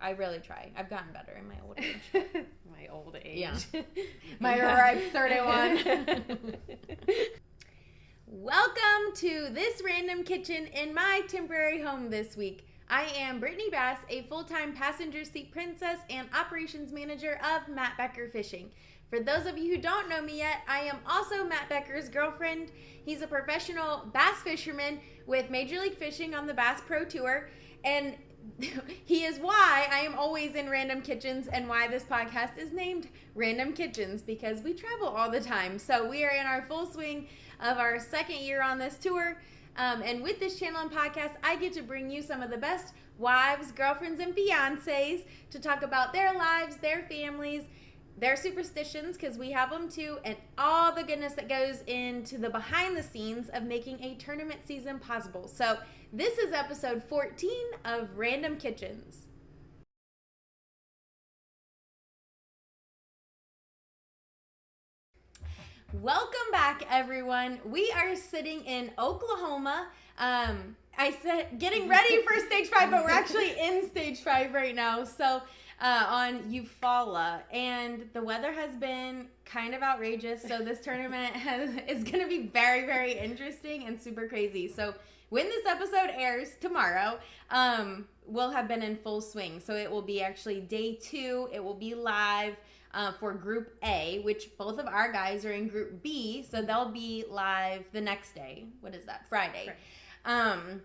I really try. I've gotten better in my old age. My old age. Yeah. My ripe 31. Welcome to this random kitchen in my temporary home this week. I am Brittany Bass, a full-time passenger seat princess and operations manager of Matt Becker Fishing. For those of you who don't know me yet, I am also Matt Becker's girlfriend. He's a professional bass fisherman with Major League Fishing on the Bass Pro Tour, and he is why I am always in random kitchens and why this podcast is named Random Kitchens, because we travel all the time. So we are in our full swing of our second year on this tour. And with this channel and podcast, I get to bring you some of the best wives, girlfriends, and fiancés to talk about their lives, their families, their superstitions, because we have them too, and all the goodness that goes into the behind the scenes of making a tournament season possible. So this is episode 14 of Random Kitchens. Welcome back, everyone. We are sitting in Oklahoma. I said getting ready for stage 5, but we're actually in stage 5 right now. So on Eufaula, and the weather has been kind of outrageous. So this tournament is going to be very, very interesting and super crazy. So when this episode airs tomorrow, we'll have been in full swing. So it will be actually day 2. It will be live for Group A, which both of our guys are in Group B. So they'll be live the next day. What is that? Friday. Right.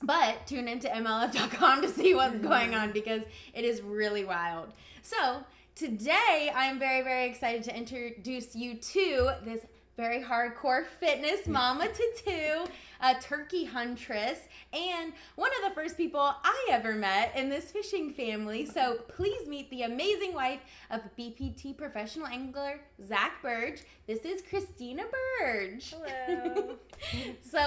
But tune into MLF.com to see what's going on, because it is really wild. So today I'm very, very excited to introduce you to this very hardcore fitness mama to 2, a turkey huntress, and one of the first people I ever met in this fishing family. So please meet the amazing wife of BPT professional angler Zach Birge. This is Kristina Birge. Hello. So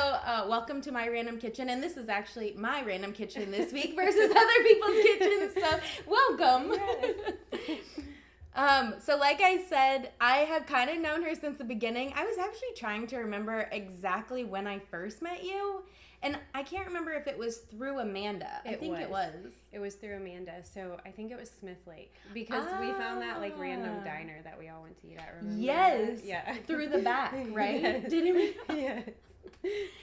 welcome to my random kitchen, and this is actually my random kitchen this week versus other people's kitchens. So welcome. Yes. So like I said, I have kind of known her since the beginning. I was actually trying to remember exactly when I first met you, and I can't remember if it was through Amanda. I think it was. It was through Amanda. So I think it was Smith Lake, because we found that like random diner that we all went to eat at. Remember? Yes. That? Yeah. Through the back, right? Yes. Didn't we? Yeah.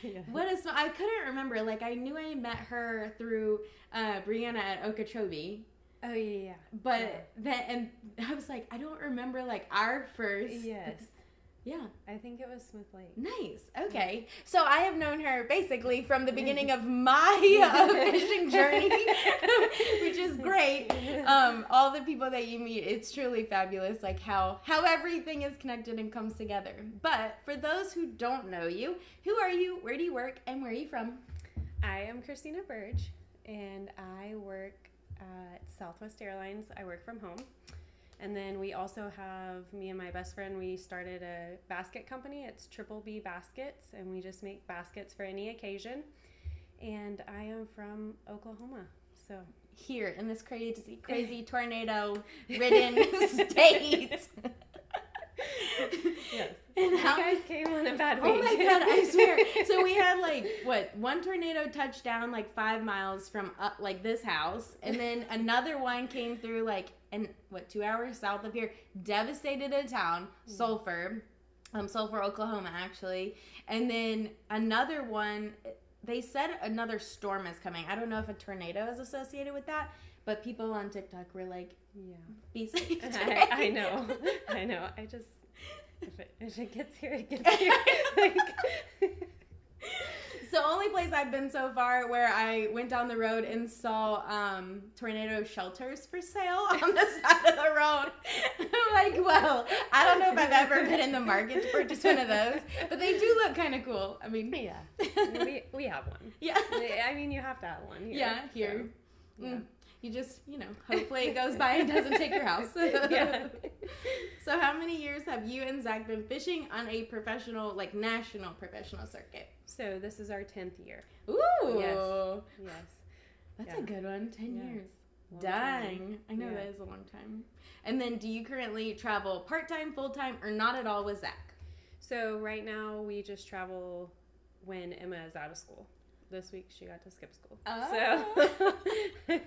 Yeah. I couldn't remember. Like, I knew I met her through Brianna at Okeechobee. Oh, yeah. But then, and I was like, I don't remember, like, our first. Yes. Yeah. I think it was Smith Lake. Nice. Okay. So I have known her basically from the beginning of my fishing journey, which is great. All the people that you meet, it's truly fabulous, like how everything is connected and comes together. But for those who don't know you, who are you, where do you work, and where are you from? I am Kristina Birge, and I work at Southwest Airlines. I work from home. And then we also have, me and my best friend, we started a basket company. It's Triple B Baskets, and we just make baskets for any occasion. And I am from Oklahoma, so here in this crazy tornado-ridden state. Yes. And you guys came on a bad week. Oh my God, I swear. So we had one tornado touched down like 5 miles from this house, and then another one came through 2 hours south of here, devastated a town, Sulphur, Oklahoma actually, and then another one. They said another storm is coming. I don't know if a tornado is associated with that, but people on TikTok were like, "Yeah, be safe." I know. I just. If it gets here, it gets here. It's the only place I've been so far where I went down the road and saw tornado shelters for sale on the side of the road. I'm like, well, I don't know if I've ever been in the market to purchase one of those, but they do look kind of cool. I mean, yeah, we have one. Yeah, I mean, you have to have one here. Yeah, here. So, yeah. You just, hopefully it goes by and doesn't take your house. Yeah. So how many years have you and Zach been fishing on a professional, national professional circuit? So this is our 10th year. Ooh. Yes. That's a good one. 10 years. Long Dang. time. I know that is a long time. And then do you currently travel part-time, full-time, or not at all with Zach? So right now we just travel when Emma is out of school. this week she got to skip school. Oh. So,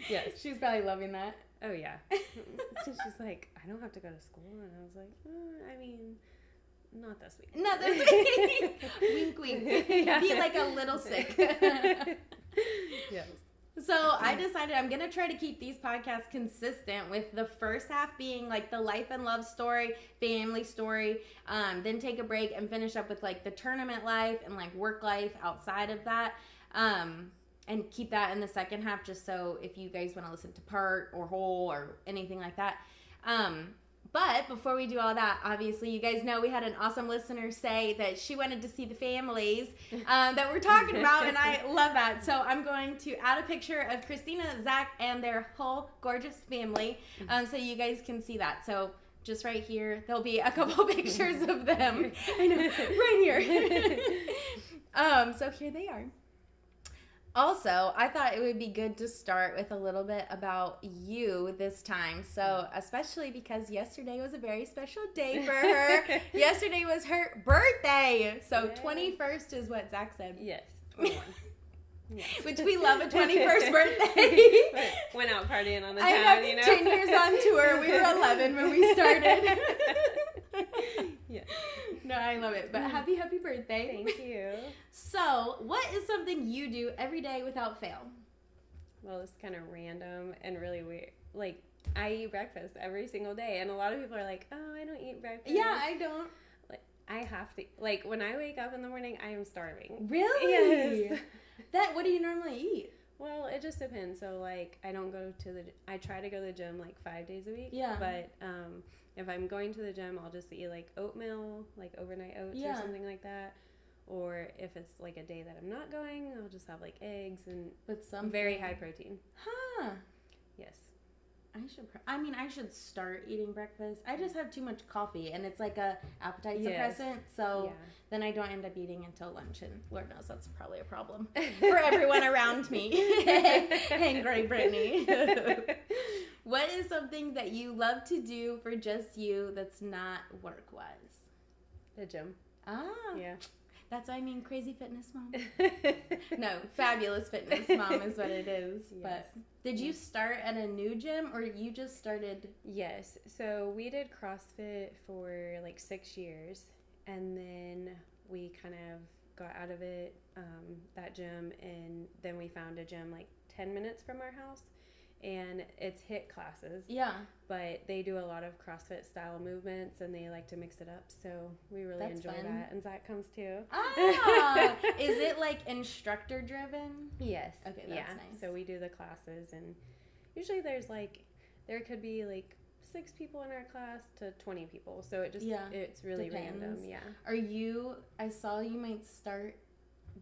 yes. She's probably loving that. Oh, yeah. She's like, I don't have to go to school. And I was like, I mean, not this week. Not this week. Wink, wink. Yeah. Be like a little sick. Yes. So I decided I'm going to try to keep these podcasts consistent, with the first half being like the life and love story, family story, then take a break and finish up with like the tournament life and like work life outside of that, and keep that in the second half, just so if you guys want to listen to part or whole or anything like that. But before we do all that, obviously, you guys know we had an awesome listener say that she wanted to see the families that we're talking about, and I love that. So I'm going to add a picture of Kristina, Zach, and their whole gorgeous family, so you guys can see that. So just right here, there'll be a couple pictures of them. I know, right here. So here they are. Also, I thought it would be good to start with a little bit about you this time. So, especially because yesterday was a very special day for her. Yesterday was her birthday. So, Yay. 21st is what Zach said. Yes, 21. Yes. Which we love, a 21st birthday. Went out partying on the I town, know, you know. 10 years on tour. We were 11 when we started. Yeah. No, I love it. But happy birthday. Thank you. So, what is something you do every day without fail? Well, it's kind of random and really weird. Like, I eat breakfast every single day, and a lot of people are like, "Oh, I don't eat breakfast." Yeah, I don't. Like, I have to. Like, when I wake up in the morning, I am starving. Really? Yes. What do you normally eat? Well, it just depends. So, like, I don't go to the. I try to go to the gym like 5 days a week. Yeah. But if I'm going to the gym, I'll just eat like oatmeal, like overnight oats or something like that. Or if it's like a day that I'm not going, I'll just have like eggs and some very high protein. Huh. Yes. I should start eating breakfast. I just have too much coffee, and it's like a appetite suppressant. So then I don't end up eating until lunch, and Lord knows that's probably a problem for everyone around me. Hangry Brittany. What is something that you love to do for just you that's not work-wise? The gym. Ah. Yeah. That's what I mean, crazy fitness mom. No, fabulous fitness mom is what it is. Yes. But did you start at a new gym, or you just started? Yes. So we did CrossFit for like 6 years, and then we kind of got out of it, that gym, and then we found a gym like 10 minutes from our house, and it's HIIT classes. Yeah. But they do a lot of CrossFit style movements, and they like to mix it up, so we really enjoy that. And Zach comes too. Ah, is it like instructor driven? Yes. Okay, that's nice. So we do the classes, and usually there could be like 6 people in our class to 20 people, so it just it's really depends. random. Yeah. I saw you might start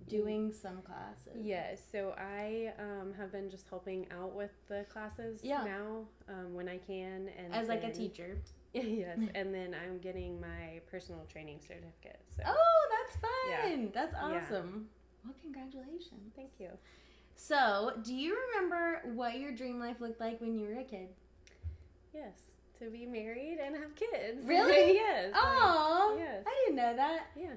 doing some classes. Yes, so I have been just helping out with the classes now when I can, and as like a teacher. Yes, and then I'm getting my personal training certificate. So. Oh, that's fun! Yeah. That's awesome. Yeah. Well, congratulations. Thank you. So, do you remember what your dream life looked like when you were a kid? Yes, to be married and have kids. Really? Yes. Oh, yes. I didn't know that. Yeah.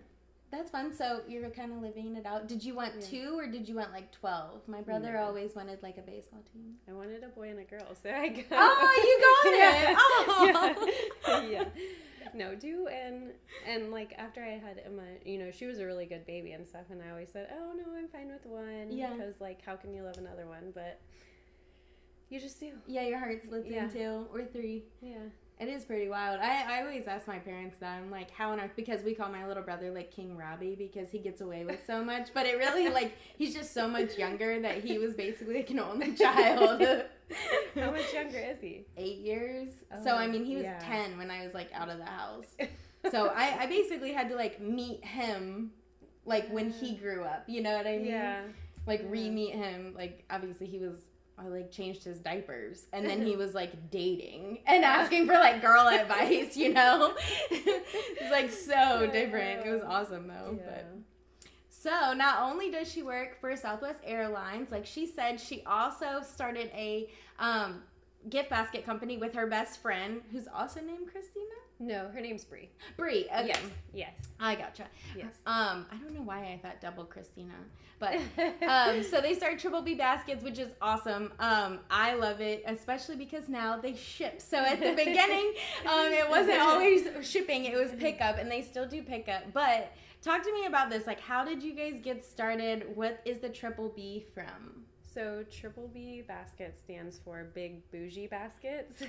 That's fun. So you were kind of living it out. Did you want 2 or did you want like 12? My brother always wanted like a baseball team. I wanted a boy and a girl, so I got. Oh, you got it. Oh. Yeah. No, 2 and like after I had Emma, she was a really good baby and stuff, and I always said, oh no, I'm fine with 1 because like how can you love another one? But you just do. Yeah, your heart splits in 2 or 3. Yeah. It is pretty wild. I always ask my parents that. I'm like, how on earth? Because we call my little brother, like, King Robbie because he gets away with so much. But it really, like, he's just so much younger that he was basically like an only child. How much younger is he? 8 years. Oh, so, I mean, he was 10 when I was, like, out of the house. So, I basically had to, like, meet him, like, when he grew up. You know what I mean? Yeah. Like, re-meet him. Like, obviously, I like changed his diapers, and then he was like dating and asking for like girl advice, It's like so different. It was awesome though. Yeah. But so not only does she work for Southwest Airlines, like she said, she also started a gift basket company with her best friend, who's also named Kristina. No, her name's Bree. Bree. Okay. Yes. I gotcha. Yes. I don't know why I thought double Kristina, but so they started Triple B Baskets, which is awesome. I love it, especially because now they ship. So at the beginning, it wasn't always shipping; it was pickup, and they still do pickup. But talk to me about this. Like, how did you guys get started? What is the Triple B from? So Triple B Basket stands for Big Bougie Baskets.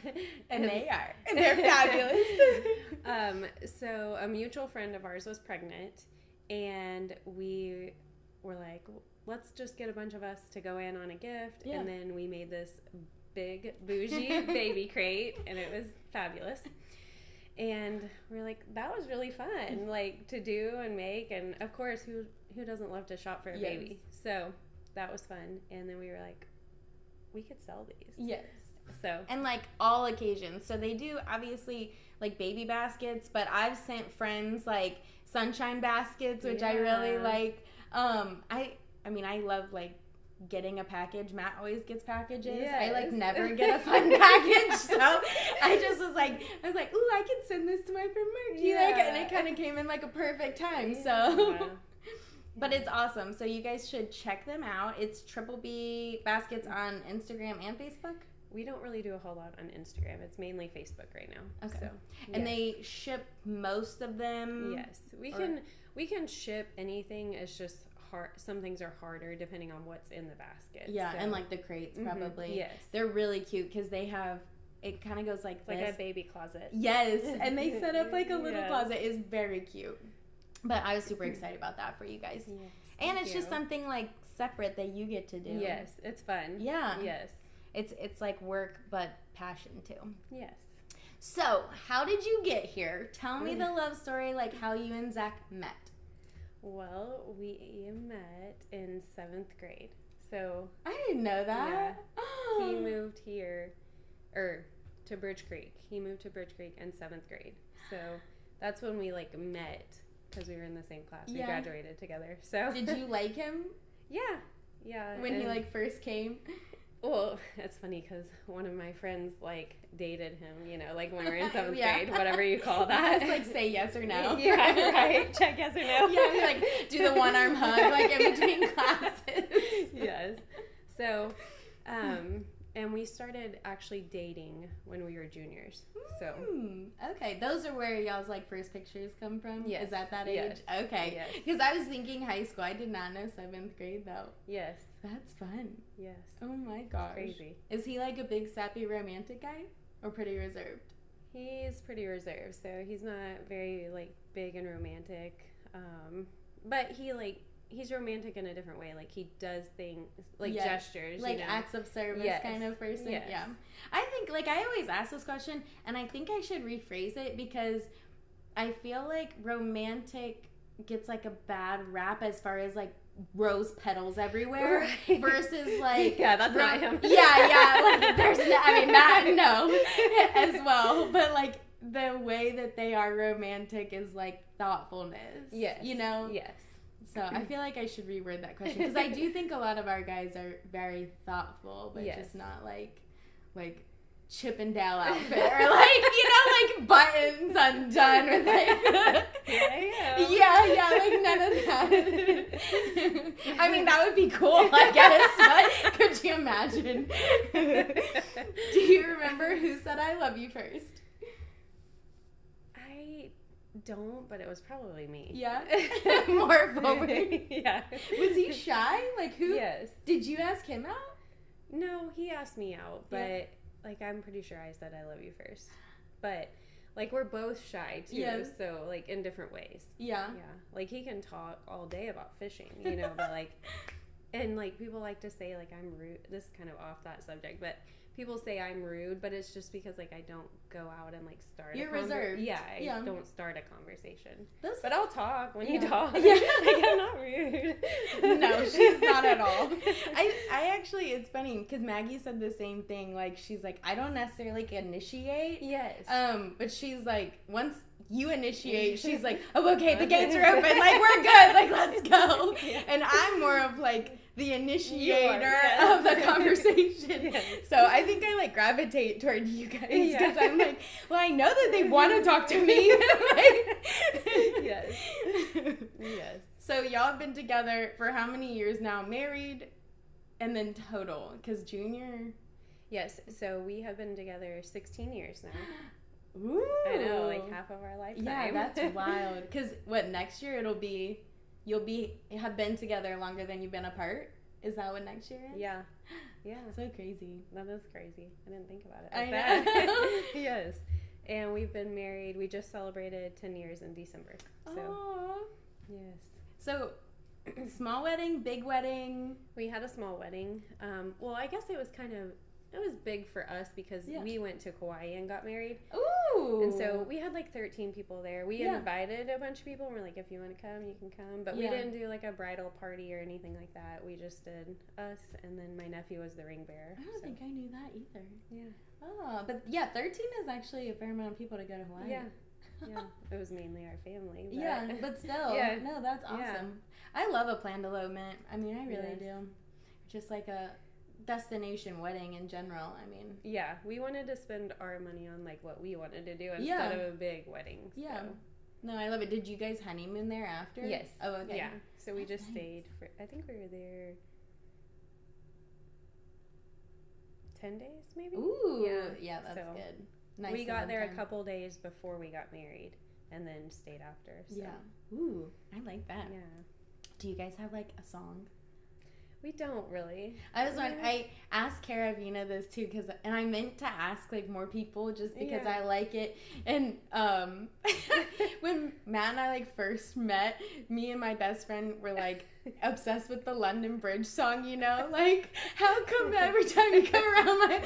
And they are. And they're fabulous. So a mutual friend of ours was pregnant, and we were like, let's just get a bunch of us to go in on a gift. Yeah. And then we made this big bougie baby crate, and it was fabulous. And we were like, that was really fun, like, to do and make. And of course, who doesn't love to shop for a baby? So that was fun. And then we were like, we could sell these. Yes. So. And like all occasions. So they do obviously like baby baskets, but I've sent friends like sunshine baskets, which I really like. I mean, I love like getting a package. Matt always gets packages. Yes. I like never get a fun package. So I was like, ooh, I can send this to my friend Mark. Yeah. And it kind of came in like a perfect time. So. Yeah. But it's awesome. So you guys should check them out. It's Triple B Baskets on Instagram and Facebook. We don't really do a whole lot on Instagram. It's mainly Facebook right now. Okay. So, and they ship most of them? Yes. We can ship anything. It's just hard. Some things are harder depending on what's in the basket. Yeah, so. And like the crates probably. Mm-hmm. Yes. They're really cute because they have, it kind of goes like it's this. Like a baby closet. Yes. And they set up like a little closet. It's very cute. But I was super excited about that for you guys. Yes, and it's just something like separate that you get to do. Yes, it's fun. Yeah. Yes. It's like work but passion too. Yes. So, how did you get here? Tell me the love story, like how you and Zach met. Well, we met in 7th grade. So I didn't know that. Yeah. Oh. He moved here to Birge Creek. He moved to Birge Creek in 7th grade. So that's when we like met. Because we were in the same class. We graduated together. So did you like him? Yeah. When he like first came? Well, it's funny because one of my friends like dated him, you know, like when we were in 7th grade, whatever you call that. Just like say yes or no. Yeah, right. Check yes or no. Yeah, we like do the one arm hug like in between classes. Yes. So, and we started actually dating when we were juniors. So okay, those are where y'all's like first pictures come from. Yes. Is that age? Okay. Because I was thinking high school. I did not know 7th grade though. Yes. That's fun. Yes. Oh my gosh. It's crazy. Is he like a big sappy romantic guy or pretty reserved? He's pretty reserved. So he's not very like big and romantic. But he's romantic in a different way. Like, he does things, like gestures. Like, acts of service kind of person. Yes. Yeah. I think, like, I always ask this question, and I think I should rephrase it because I feel like romantic gets, like, a bad rap as far as, like, rose petals everywhere versus, like... Yeah, that's not him. Yeah, like, there's... Matt, no, as well. But, like, the way that they are romantic is, like, thoughtfulness. Yes. You know? Yes. So I feel like I should reword that question because I do think a lot of our guys are very thoughtful, but just not like Chippendale outfit or like like buttons undone with like like none of that. I mean, that would be cool, I guess, but could you imagine? Do you remember who said I love you first? Don't, but it was probably me. Yeah? More forward. Yeah. Was he shy? Like, who? Yes. Did you ask him out? No, he asked me out, but like, I'm pretty sure I said I love you first. But like, we're both shy too, so like in different ways. Yeah. Yeah. Like, he can talk all day about fishing, you know, but like, and like, people like to say like I'm rude. This is kind of off that subject, but people say I'm rude, but it's just because like I don't go out and like start. You're reserved. Yeah, I don't start a conversation. But I'll talk when you talk. Yeah, like, I'm not rude. No, she's not at all. I actually, it's funny because Maggie said the same thing. Like, she's like, I don't necessarily like, initiate. Yes. But she's like, once you initiate, she's like, oh, okay, the gates are open. Like, we're good. Like, let's go. Yeah. And I'm more of like the initiator of the conversation. Yes. So I think I like gravitate toward you guys because I'm like, well, I know that they want to talk to me. Yes. Yes. So y'all have been together for how many years now? Married, and then total, because Junior. Yes. So we have been together 16 years now. Ooh. I know, like half of our lifetime. Yeah, that's wild. Because what, next year you'll have been together longer than you've been apart? Is that what next year is? Yeah. Yeah. So crazy. That is crazy. I didn't think about it. I know. Yes. And we've been married. We just celebrated 10 years in December. So, aww. Yes. So, small wedding, big wedding? We had a small wedding. Well, I guess it was big for us because we went to Kauai and got married. Ooh! And so we had like 13 people there. We invited a bunch of people and we're like, if you want to come, you can come. But we didn't do like a bridal party or anything like that. We just did us, and then my nephew was the ring bearer. I don't think I knew that either. Yeah. Oh, but 13 is actually a fair amount of people to go to Hawaii. Yeah. Yeah. It was mainly our family. But yeah, but still. Yeah. No, that's awesome. Yeah. I love a planned elopement. I mean, I really Yes. do. Just like a destination wedding in general. I mean, yeah, we wanted to spend our money on like what we wanted to do instead of a big wedding. Yeah. So. No, I love it. Did you guys honeymoon there after? Yes. Oh, okay. Yeah. So we That's just nice. stayed for, I think we were there 10 days maybe? Ooh. Yeah. Yeah, that's So good. Nice. we got there time. a couple days before we got married and then stayed after. So. Yeah. Ooh, I like that. Yeah. Do you guys have like a song? We don't really. I was wondering, I asked Karavina this too, and I meant to ask like more people just because I like it. And when Matt and I like first met, me and my best friend were like obsessed with the London Bridge song, you know? Like, how come every time you come around my...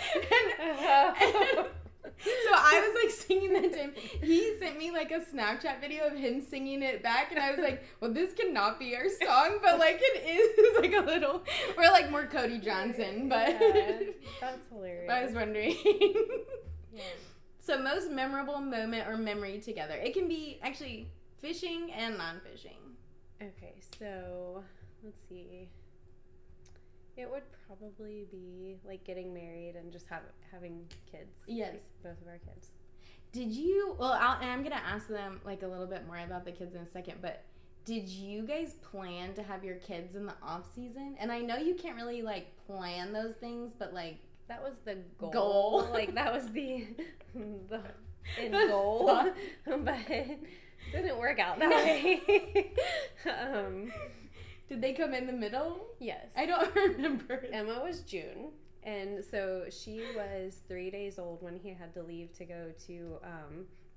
and so I was like singing that to him. He sent me like a Snapchat video of him singing it back, and I was like, well, this cannot be our song, but like it is like a little, we're like more Cody Johnson, but that's hilarious. I was wondering. Yeah. So most memorable moment or memory together. It can be actually fishing and non-fishing. Okay, so let's see. It would probably be like getting married and just having kids. Yes. Like both of our kids. Did you, and I'm going to ask them like a little bit more about the kids in a second, but did you guys plan to have your kids in the off season? And I know you can't really like plan those things, but like. That was the goal. Like that was the end goal, but it didn't work out that way. Did they come in the middle? Yes. I don't remember. Emma was June, and so she was 3 days old when he had to leave to go to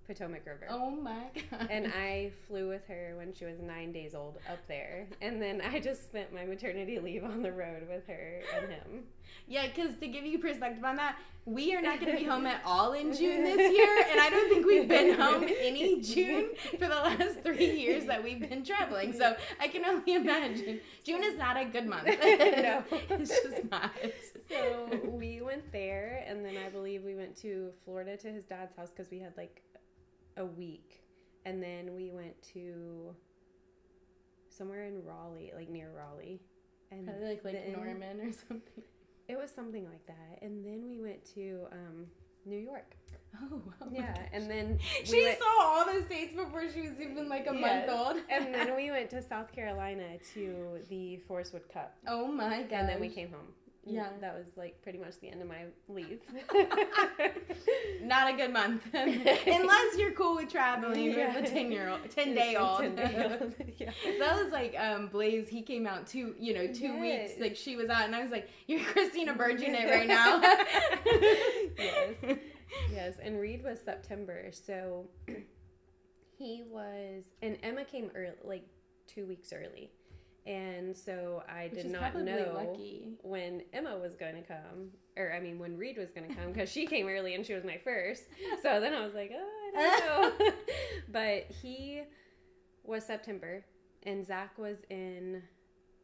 Potomac River. Oh my God. And I flew with her when she was 9 days old up there, and then I just spent my maternity leave on the road with her and him. Yeah, because to give you perspective on that, we are not going to be home at all in June this year, and I don't think we've been home any June for the last 3 years that we've been traveling, so I can only imagine. June is not a good month. No. It's just not. So we went there, and then I believe we went to Florida to his dad's house because we had like a week, and then we went to somewhere in Raleigh, like near Raleigh, and probably like Norman or something. It was something like that, and then we went to New York. Oh yeah, and then she saw all the states before she was even like a month old. And then we went to South Carolina to the Forest Wood Cup. Oh my God! And then we came home. Yeah, that was like pretty much the end of my leave. Not a good month, unless you're cool with traveling with a 10-day-old. Yeah. That was like Blaze. He came out 2 weeks. Like she was out, and I was like, "You're Kristina Birge in it right now." Yes. And Reed was September, so he was, and Emma came early, like 2 weeks early. And so I did not know when Emma was going to come, or I mean when Reed was going to come, because she came early and she was my first. So then I was like, oh, I don't know. But he was September, and Zach was in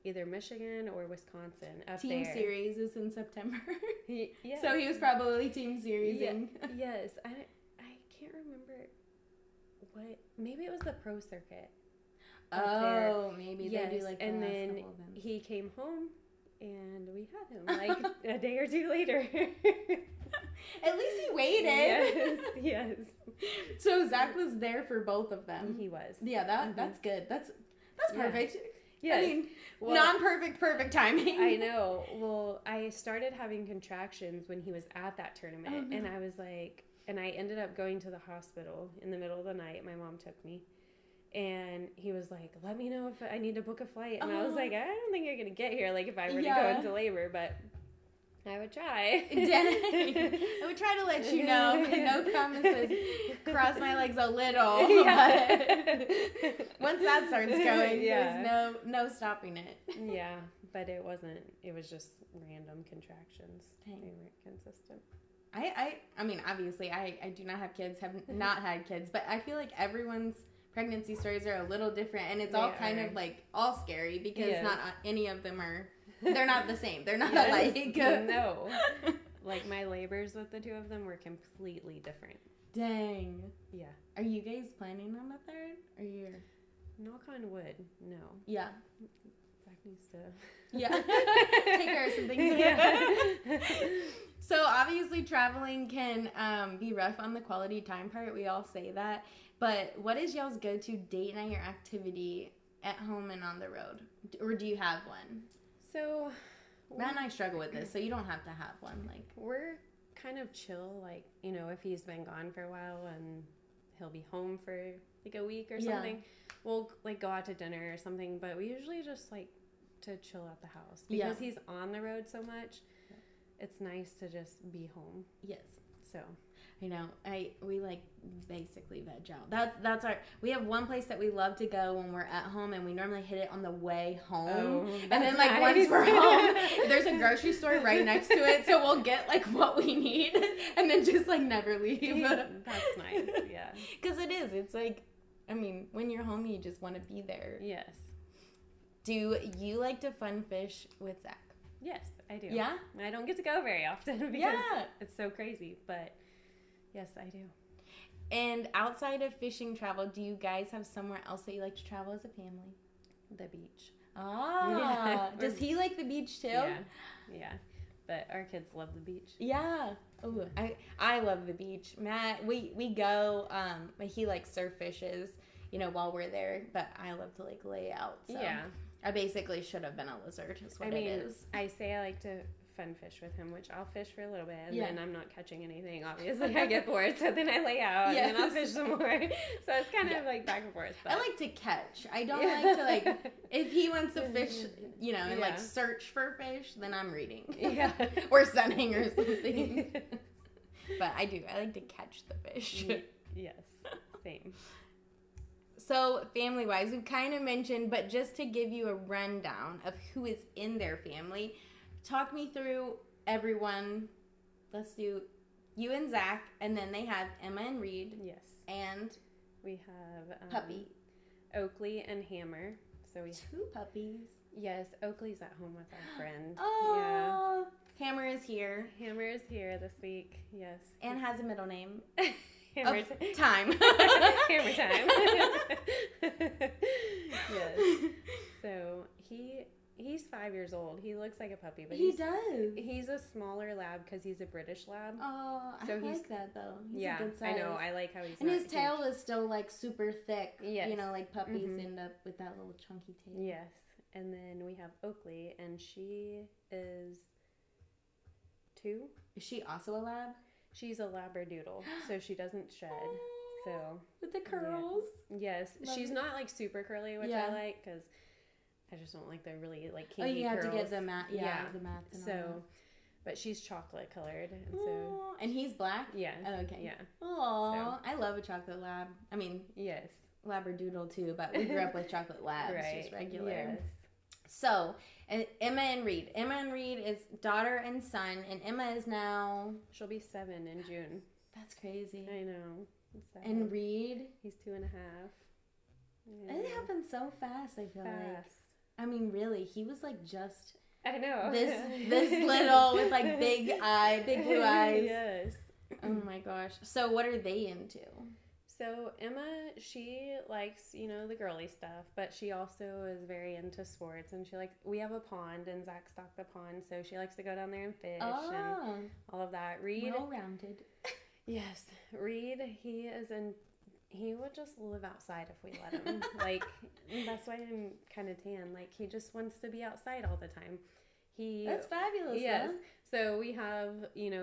either Michigan or Wisconsin up Team there. Series is in September. Yeah. So he was probably Team Seriesing. Yes. I can't remember what, maybe it was the pro circuit. Oh, maybe yes. they do like the and last then couple events. he came home And we had him like a day or two later. At least he waited. Yes, yes. So Zach was there for both of them. He was. Yeah, that's good. That's perfect. Yes. I mean, well, non-perfect, perfect timing. I know. Well, I started having contractions when he was at that tournament. Oh, no. And I was like, and I ended up going to the hospital in the middle of the night. My mom took me. And he was like, let me know if I need to book a flight. And I was like, I don't think you're going to get here, like, if I were to go into labor, but I would try. I would try to let you know, but no promises. Cross my legs a little. Yeah. But once that starts going, there's no stopping it. Yeah, but it wasn't. It was just random contractions. Dang. They weren't consistent. I mean, obviously, I do not have kids, have not had kids, but I feel like everyone's pregnancy stories are a little different, and it's all kind of like all scary because not any of them are, they're not the same. They're not alike. No. Like my labors with the two of them were completely different. Dang. Yeah. Are you guys planning on a third? Are you? Knock on wood. No. Yeah. Zach needs to. Yeah. Take care of some things. Yeah. So obviously traveling can be rough on the quality time part. We all say that. But what is y'all's go-to date night or activity at home and on the road? Or do you have one? So Matt and I struggle with this, so you don't have to have one. Like, we're kind of chill, like, you know, if he's been gone for a while and he'll be home for like a week or something, we'll like go out to dinner or something, but we usually just like to chill at the house because he's on the road so much. It's nice to just be home. Yes. So I know. We like basically veg out. That's our. We have one place that we love to go when we're at home, and we normally hit it on the way home. Oh, and then like once we're home, there's a grocery store right next to it, so we'll get like what we need, and then just like never leave. That's nice. Yeah. Because it is. It's like, I mean, when you're home, you just want to be there. Yes. Do you like to fun fish with Zach? Yes, I do. Yeah? I don't get to go very often because it's so crazy, but yes, I do. And outside of fishing travel, do you guys have somewhere else that you like to travel as a family? The beach. Ah. Does he like the beach too? Yeah. But our kids love the beach. Yeah. Ooh, I love the beach. Matt, we go, he like surf fishes, you know, while we're there, but I love to like lay out. So. Yeah. I basically should have been a lizard, is what it is. I say I like to fun fish with him, which I'll fish for a little bit, and then I'm not catching anything. Obviously, I get bored, so then I lay out, and then I'll fish some more. So it's kind of like back and forth. But. I like to catch. I don't like to, like, if he wants to fish, you know, and, like, search for fish, then I'm reading. Yeah. Or sunning or something. But I do. I like to catch the fish. Yes. Same. So, family-wise, we've kind of mentioned, but just to give you a rundown of who is in their family, talk me through everyone. Let's do you and Zach, and then they have Emma and Reed. Yes. And we have puppy. Oakley and Hammer. So we 2 puppies. Yes, Oakley's at home with our friend. Oh. Yeah. Hammer is here. Hammer is here this week. Yes. And has a middle name. Hammer time. Hammer time. Yes. So he's 5 years old. He looks like a puppy, but he does. He's a smaller lab because he's a British lab. Oh, so I like that though. He's a good size. I know. I like how he's. And his tail is still like super thick. Yes. You know, like puppies end up with that little chunky tail. Yes. And then we have Oakley, and she is 2. Is she also a lab? She's a labradoodle, so she doesn't shed. So with the curls. Yeah. Yes, she's not like super curly, which I like because I just don't like the really like kinky curls. Oh, you have to get the matte. Yeah, the matte. So, but she's chocolate colored, and and he's black. Yeah. Oh, okay. Yeah. Oh, I love a chocolate lab. I mean, yes, labradoodle too, but we grew up with chocolate labs, right? Just regular. Yes. So, Emma and Reed. Emma and Reed is daughter and son, and Emma is now... She'll be 7 in June. That's crazy. I know. And Reed? He's 2.5. It happened so fast, I feel like. I mean, really, he was like just... I know. This little with like big blue eyes. Yes. Oh my gosh. So what are they into? So Emma, she likes, the girly stuff, but she also is very into sports, and we have a pond, and Zach stocked the pond, so she likes to go down there and fish and all of that. Reed, well-rounded. Yes, Reed, he would just live outside if we let him. That's why I'm kind of tan. He just wants to be outside all the time. That's fabulous. Yes. Though. So we have,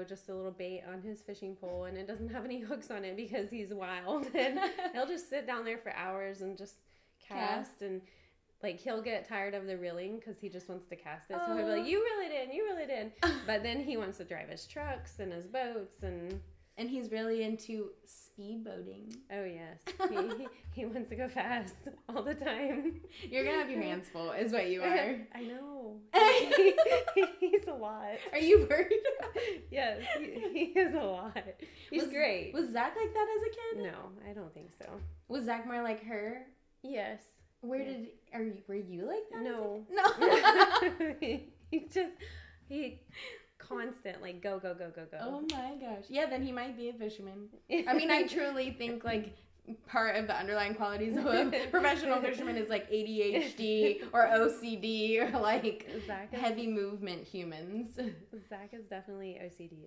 just a little bait on his fishing pole, and it doesn't have any hooks on it because he's wild. And he'll just sit down there for hours and just cast. And, he'll get tired of the reeling because he just wants to cast it. So he'll be like, you reel it in. But then he wants to drive his trucks and his boats and... And he's really into speedboating. Oh, yes. He wants to go fast all the time. You're going to have your hands full, is what you are. I know. He's a lot. Are you worried? Yes, he is a lot. He's great. Was Zach like that as a kid? No, I don't think so. Was Zach more like her? Yes. Were you like that? No. No. he constant, go. Oh my gosh. Yeah, then he might be a fisherman. I mean, I truly think part of the underlying qualities of a professional fisherman is ADHD or OCD or heavy movement humans. Zach is definitely OCD.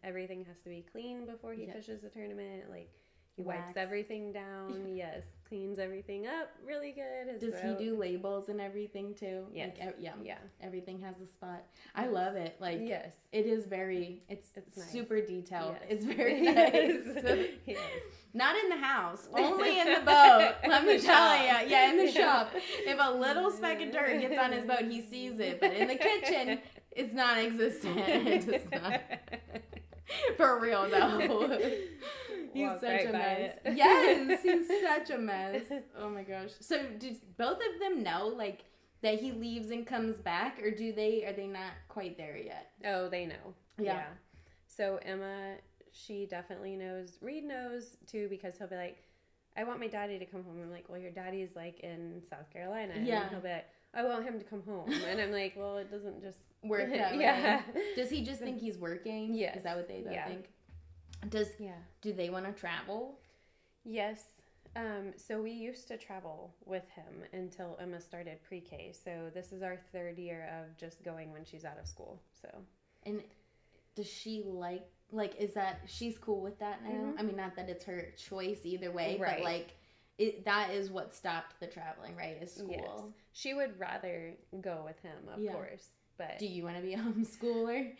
Everything has to be clean before he fishes a tournament. He wipes everything down. Yes. Cleans everything up really good. Does he do labels and everything too? Yes. Yeah. Everything has a spot. I love it. Yes. It is very, it's nice. Super detailed. Yes. It's very nice. Yes. Not in the house. Only in the boat. Let me tell you. Yeah, in the shop. If a little speck of dirt gets on his boat, he sees it. But in the kitchen, it's non-existent. It does not. For real, though. He's such a mess. Yes, he's such a mess. Oh my gosh. So do both of them know that he leaves and comes back, or are they not quite there yet? Oh, they know. Yeah. So Emma, she definitely knows. Reed knows too, because he'll be like, I want my daddy to come home. I'm like, well, your daddy's in South Carolina. Yeah. And he'll be like, I want him to come home. And I'm like, well, it doesn't just work that way. Yeah. Does he just think he's working? Yes. Is that what they think? Do they want to travel? Yes. So we used to travel with him until Emma started pre-K. So this is our third year of just going when she's out of school. So. And does she is that she's cool with that now? Mm-hmm. I mean, not that it's her choice either way, right. But that is what stopped the traveling, right? Is school. Yes. She would rather go with him, of course. But do you want to be a homeschooler?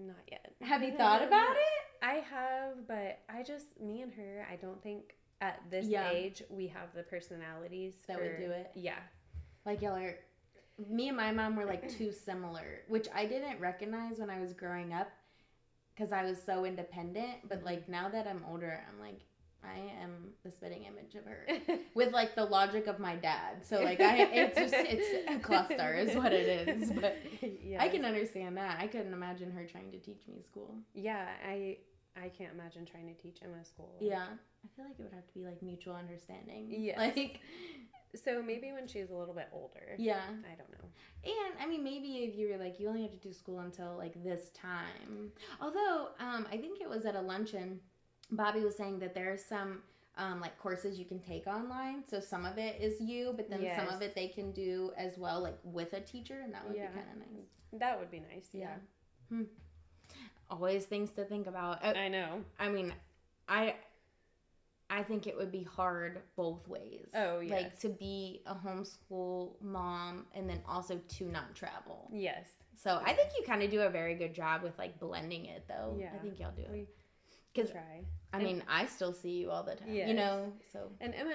Not yet. Have you thought about it? I have, but me and her, I don't think at this age we have the personalities that would do it. Yeah. Y'all are, me and my mom were too similar, which I didn't recognize when I was growing up because I was so independent. But now that I'm older, I'm I am the spitting image of her with the logic of my dad. So it's a cluster is what it is. But yes. I can understand that. I couldn't imagine her trying to teach me school. Yeah, I can't imagine trying to teach Emma school. Yeah, I feel it would have to be mutual understanding. Yes. So maybe when she's a little bit older. Yeah. I don't know. And I mean, maybe if you were you only have to do school until this time. Although I think it was at a luncheon. Bobby was saying that there are some courses you can take online. So some of it is you, but then some of it they can do as well, with a teacher, and that would be kind of nice. That would be nice. Yeah. Always things to think about. I know. I mean, I think it would be hard both ways. Oh, yes. To be a homeschool mom and then also to not travel. Yes. So I think you kind of do a very good job with blending it, though. Yeah. I think y'all do it. Because try. I mean, I still see you all the time. Yes. So. And Emma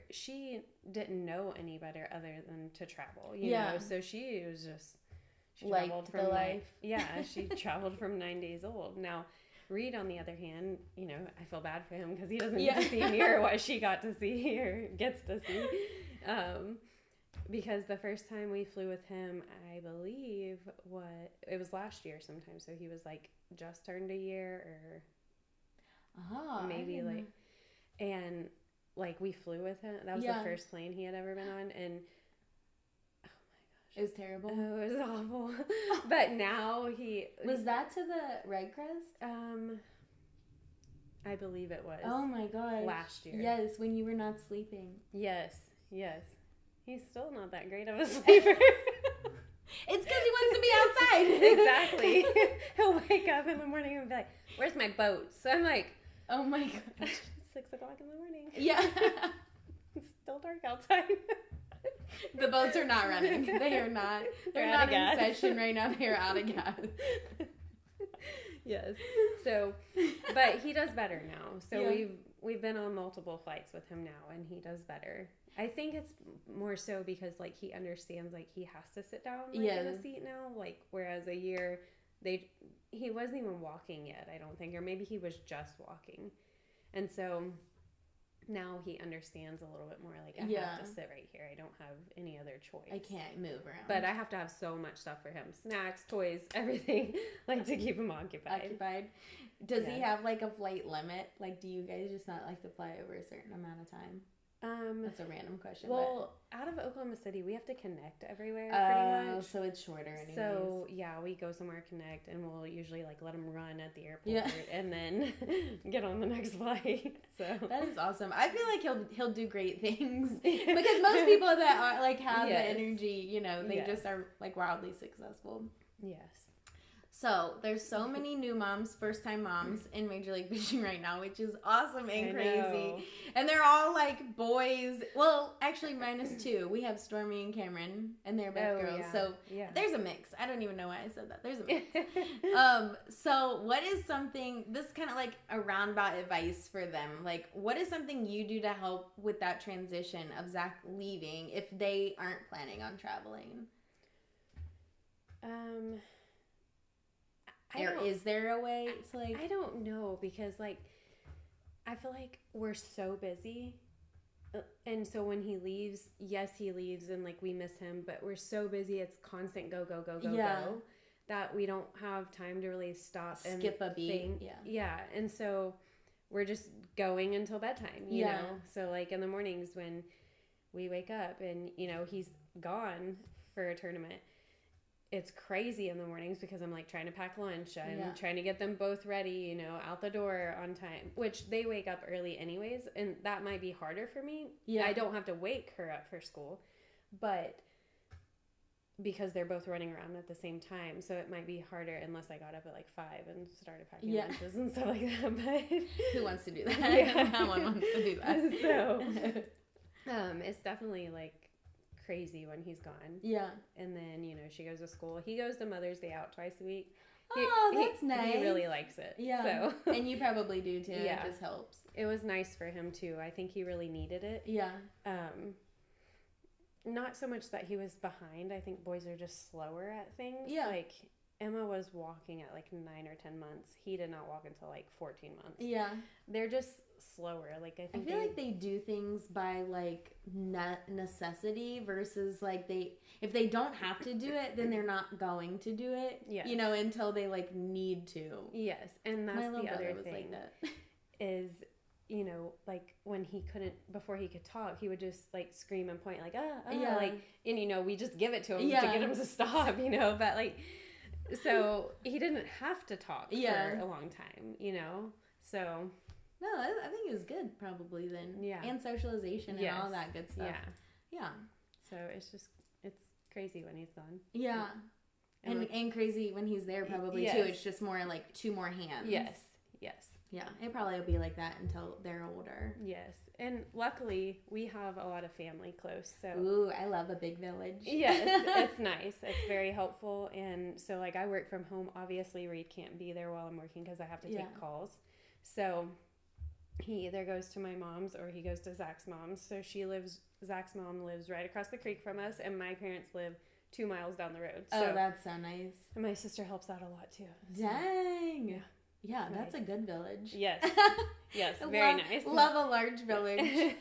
she didn't know any better other than to travel. You know, so she was just she traveled from life. She traveled from 9 days old. Now, Reed, on the other hand, I feel bad for him because he doesn't get to see near what she got to see or gets to see. Because the first time we flew with him, I believe it was last year sometime. So he was just turned a year or. Maybe and we flew with him. That was the first plane he had ever been on, and oh my gosh, it was terrible. Oh, it was awful. But now was that to the Red Crest? I believe it was. Oh my gosh. Last year. Yes, when you were not sleeping. Yes. He's still not that great of a sleeper. It's because he wants to be outside. Exactly. He'll wake up in the morning and be like, "Where's my boat?" So I'm like, "Oh my gosh, it's 6 o'clock in the morning." Yeah. It's still dark outside. The boats are not running. They are not. They're not in session right now. They are out of gas. Yes. So, but he does better now. So Yeah. we've been on multiple flights with him now, and he does better. I think it's more so because like he understands like he has to sit down like, in a seat now. Like whereas a year he wasn't even walking yet, I don't think, or maybe he was just walking, and so now he understands a little bit more. Like I have to sit right here. I don't have any other choice. I can't move around. But I have to have so much stuff for him: snacks, toys, everything, like to keep him occupied. Does he have like a flight limit? Like, do you guys just not like to fly over a certain amount of time? That's a random question. Well, out of Oklahoma City, we have to connect everywhere pretty much. So it's shorter anyways. So, yeah, we go somewhere, connect, and we'll usually, like, let him run at the airport and then get on the next flight. So that is awesome. I feel like he'll do great things. Because most people that are, like, have the energy, you know, they just are, like, wildly successful. Yes. So, there's so many new moms, first-time moms in Major League Fishing right now, which is awesome and crazy. And they're all, like, boys. Well, actually, minus 2. We have Stormy and Cameron, and they're both girls. Yeah. So, there's a mix. I don't even know why I said that. There's a mix. So, what is something, this is kind of like a roundabout advice for them. Like, what is something you do to help with that transition of Zach leaving if they aren't planning on traveling? Or is there a way to like... I don't know, because like I feel like we're so busy, and so when he leaves, yes, he leaves and like we miss him, but we're so busy, it's constant go that we don't have time to really stop and skip a beat. And so we're just going until bedtime, you know. So like in the mornings when we wake up and you know he's gone for a tournament, it's crazy in the mornings because I'm like trying to pack lunch. I'm trying to get them both ready, you know, out the door on time, which they wake up early anyways. And that might be harder for me. Yeah. I don't have to wake her up for school, but because they're both running around at the same time. So it might be harder unless I got up at like 5 and started packing lunches and stuff like that. But who wants to do that? No one wants to do that. So it's definitely like crazy when he's gone. Yeah. And then, you know, she goes to school. He goes to Mother's Day out twice a week. That's nice. He really likes it. Yeah. So. And you probably do too. Yeah. It just helps. It was nice for him too. I think he really needed it. Yeah. Not so much that he was behind. I think boys are just slower at things. Yeah. Like Emma was walking at like 9 or 10 months. He did not walk until like 14 months. Yeah. They're just slower. Like I feel like they do things by like necessity versus like if they don't have to do it, then they're not going to do it. Yeah. You know, until they like need to. Yes. And that's the other thing like is, you know, like when he couldn't, before he could talk, he would just like scream and point like, like, and you know, we just give it to him to get him to stop, you know, but like, so he didn't have to talk for a long time, you know, so. No, I think it was good probably then. Yeah. And socialization and all that good stuff. Yeah. Yeah. So it's crazy when he's gone. Yeah. And crazy when he's there probably too. It's just more like 2 more hands. Yes. Yeah. It probably will be like that until they're older. Yes. And luckily we have a lot of family close. So ooh, I love a big village. Yes. It's nice. It's very helpful. And so like I work from home. Obviously Reed can't be there while I'm working because I have to take calls. So he either goes to my mom's or he goes to Zach's mom's. So Zach's mom lives right across the creek from us, and my parents live 2 miles down the road. So, that's so nice. And my sister helps out a lot too. So. Dang. Yeah, that's a good village. Yes. Yes, very nice. Love a large village.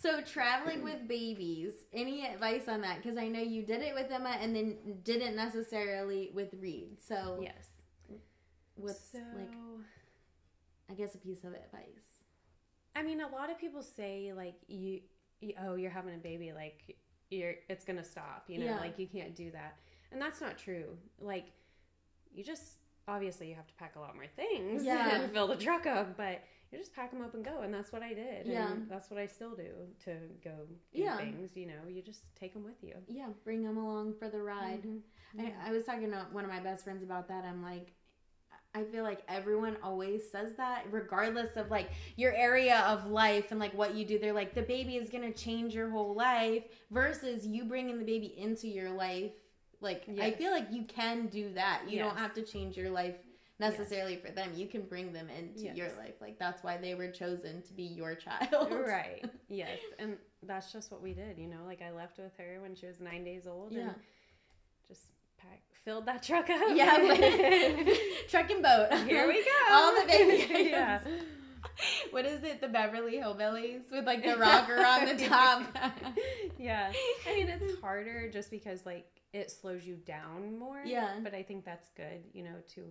So traveling with babies, any advice on that? Because I know you did it with Emma and then didn't necessarily with Reed. So yes. What's like, I guess a piece of advice? I mean, a lot of people say like you're having a baby, like it's gonna stop, you know, like you can't do that, and that's not true. Like you just obviously you have to pack a lot more things and fill the truck up, but you just pack them up and go. And that's what I did. Yeah. And that's what I still do to go do things, you know, you just take them with you. Yeah. Bring them along for the ride. Mm-hmm. Yeah. I was talking to one of my best friends about that. I'm like, I feel like everyone always says that regardless of like your area of life and like what you do. They're like, the baby is going to change your whole life versus you bringing the baby into your life. Like, I feel like you can do that. You don't have to change your life necessarily for them. You can bring them into your life. Like, that's why they were chosen to be your child. Right. Yes. And that's just what we did, you know, like I left with her when she was 9 days old and just filled that truck up. Yeah. Truck and boat. Here we go. All the baby items. Yeah. What is it? The Beverly Hillbillies with like the rocker on the top. Yeah. I mean, it's harder just because like it slows you down more. Yeah. But I think that's good, you know, to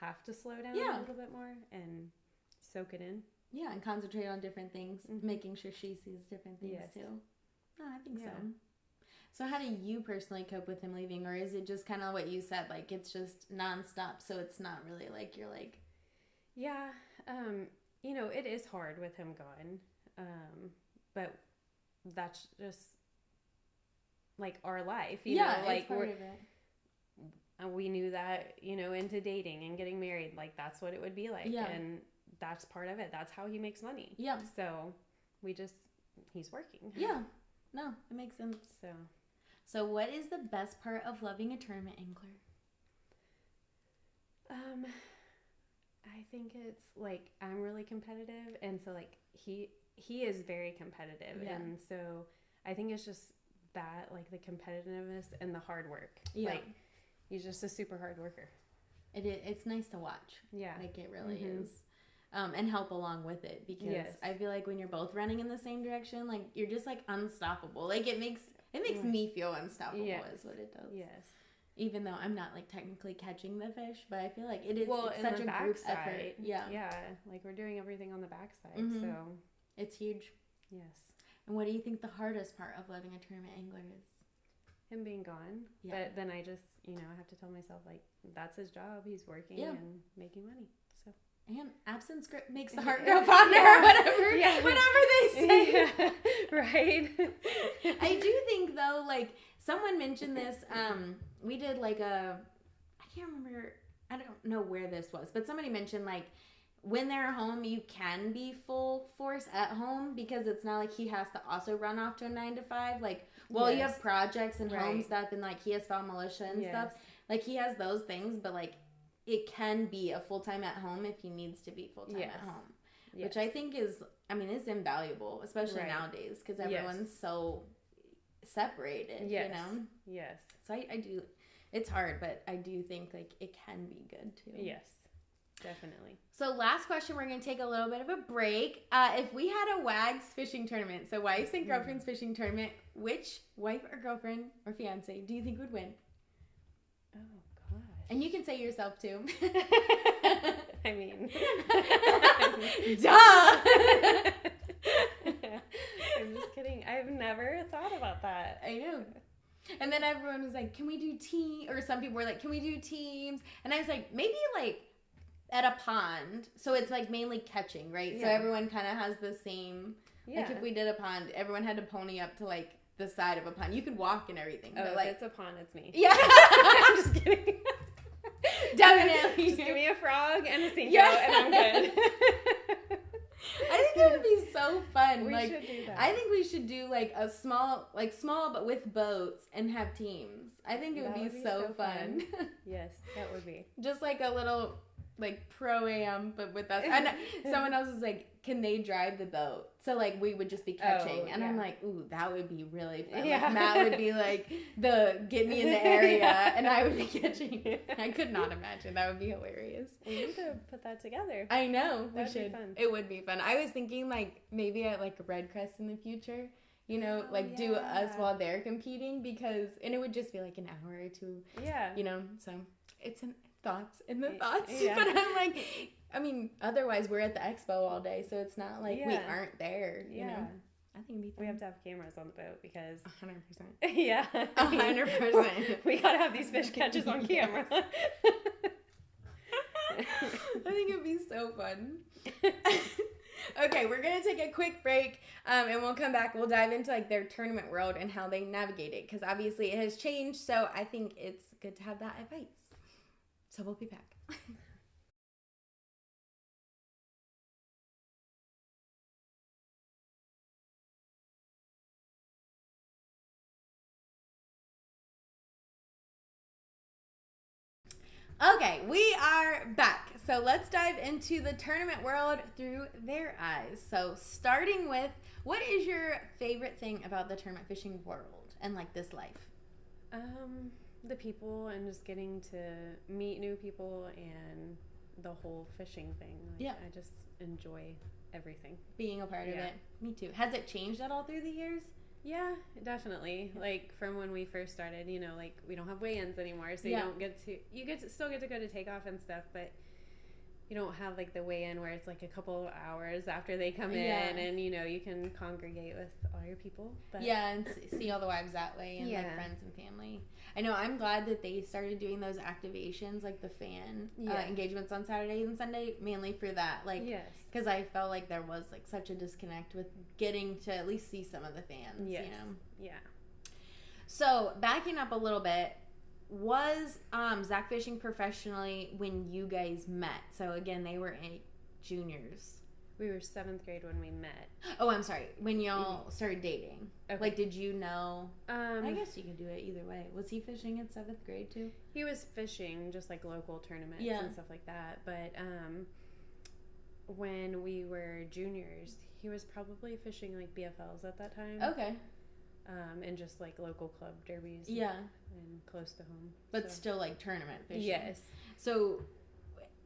have to slow down a little bit more and soak it in. Yeah, and concentrate on different things, making sure she sees different things too. Oh, I think so. So how do you personally cope with him leaving? Or is it just kind of what you said, like it's just nonstop, so it's not really like you're like... Yeah, you know, it is hard with him gone, but that's just like our life, you know, like we knew that, you know, into dating and getting married, like that's what it would be like, and that's part of it. That's how he makes money. Yeah. So he's working. Yeah. No, it makes sense. So what is the best part of loving a tournament angler? I think it's like I'm really competitive, and so like he is very competitive, and so I think it's just that, like the competitiveness and the hard work. Yeah. Like he's just a super hard worker. It's nice to watch. Yeah. Like it really is. And help along with it, because I feel like when you're both running in the same direction, like you're just like unstoppable. Like it makes me feel unstoppable is what it does. Yes. Even though I'm not like technically catching the fish, but I feel like it's such a group effort. Yeah. Yeah. Like we're doing everything on the backside, so it's huge. Yes. And what do you think the hardest part of loving a tournament angler is? Him being gone. Yeah. But then I just, you know, I have to tell myself like that's his job. He's working and making money. So. And absence makes the heart grow fonder, or whatever they say. Yeah. Right. I do think though, like someone mentioned this. We did like I can't remember. I don't know where this was, but somebody mentioned like when they're home, you can be full force at home because it's not like he has to also run off to a 9 to 5. Like, well, you have projects and home stuff, and like he has fall militia and stuff. Like he has those things, but like. It can be a full-time at home if he needs to be full-time at home, which I think is invaluable, especially nowadays because everyone's so separated, you know? Yes. So I do, it's hard, but I do think like it can be good too. Yes, definitely. So last question, we're going to take a little bit of a break. If we had a WAGS fishing tournament, so wives and girlfriends fishing tournament, which wife or girlfriend or fiance do you think would win? Oh. And you can say yourself too. I mean, duh. I'm just kidding. I've never thought about that. I know. And then everyone was like, "Can we do team?" Or some people were like, "Can we do teams?" And I was like, maybe like at a pond, so it's like mainly catching, right? Yeah. So everyone kind of has the same. Yeah. Like if we did a pond, everyone had to pony up to like the side of a pond. You could walk and everything. Oh, but like, if it's a pond, it's me. Yeah. I'm just kidding. Definitely. Just give me a frog and a Cinco and I'm good. I think it would be so fun. We should do that. I think we should do like a small but with boats and have teams. I think it would be so fun. Yes, that would be. Just like a little like pro-am, but with us. And someone else was like, can they drive the boat? So like we would just be catching. And I'm like, ooh, that would be really fun. Yeah. Like Matt would be like get me in the area and I would be catching. I could not imagine. That would be hilarious. We need to put that together. I know. We should. Be fun. It would be fun. I was thinking like maybe at like a Red Crest in the future. You know, do us while they're competing and it would just be like an hour or two. Yeah. You know, so it's thoughts. Yeah. But I'm like, I mean, otherwise we're at the expo all day, so it's not like we aren't there, you know? I think it'd be fun. We have to have cameras on the boat because 100%. Yeah. 100%. We gotta have these fish catches on camera. I think it'd be so fun. Okay, we're going to take a quick break, and we'll come back. We'll dive into like their tournament world and how they navigate it, because obviously it has changed, so I think it's good to have that advice. So we'll be back. Okay, we are back. So let's dive into the tournament world through their eyes. So starting with, what is your favorite thing about the tournament fishing world and like this life? The people and just getting to meet new people and the whole fishing thing. Like, yeah. I just enjoy everything. Being a part of it. Me too. Has it changed at all through the years? Yeah, definitely. Like from when we first started, you know, like we don't have weigh-ins anymore, so you still get to go to takeoff and stuff, but you don't have like the weigh-in where it's like a couple of hours after they come in, and you know you can congregate with all your people. But and see all the wives that way, and like friends and family. I know. I'm glad that they started doing those activations, like the fan engagements on Saturday and Sunday, mainly for that. Like, because I felt like there was like such a disconnect with getting to at least see some of the fans. You know. Yeah. So backing up a little bit. Was Zach fishing professionally when you guys met? So again, they were juniors. We were 7th grade when we met. Oh, I'm sorry. When y'all started dating. Okay. Like, did you know? I guess you can do it either way. Was he fishing in 7th grade too? He was fishing just like local tournaments and stuff like that. But when we were juniors, he was probably fishing like BFLs at that time. Okay. And just like local club derbies. Yeah. And close to home. But still like tournament fishing. Yes. So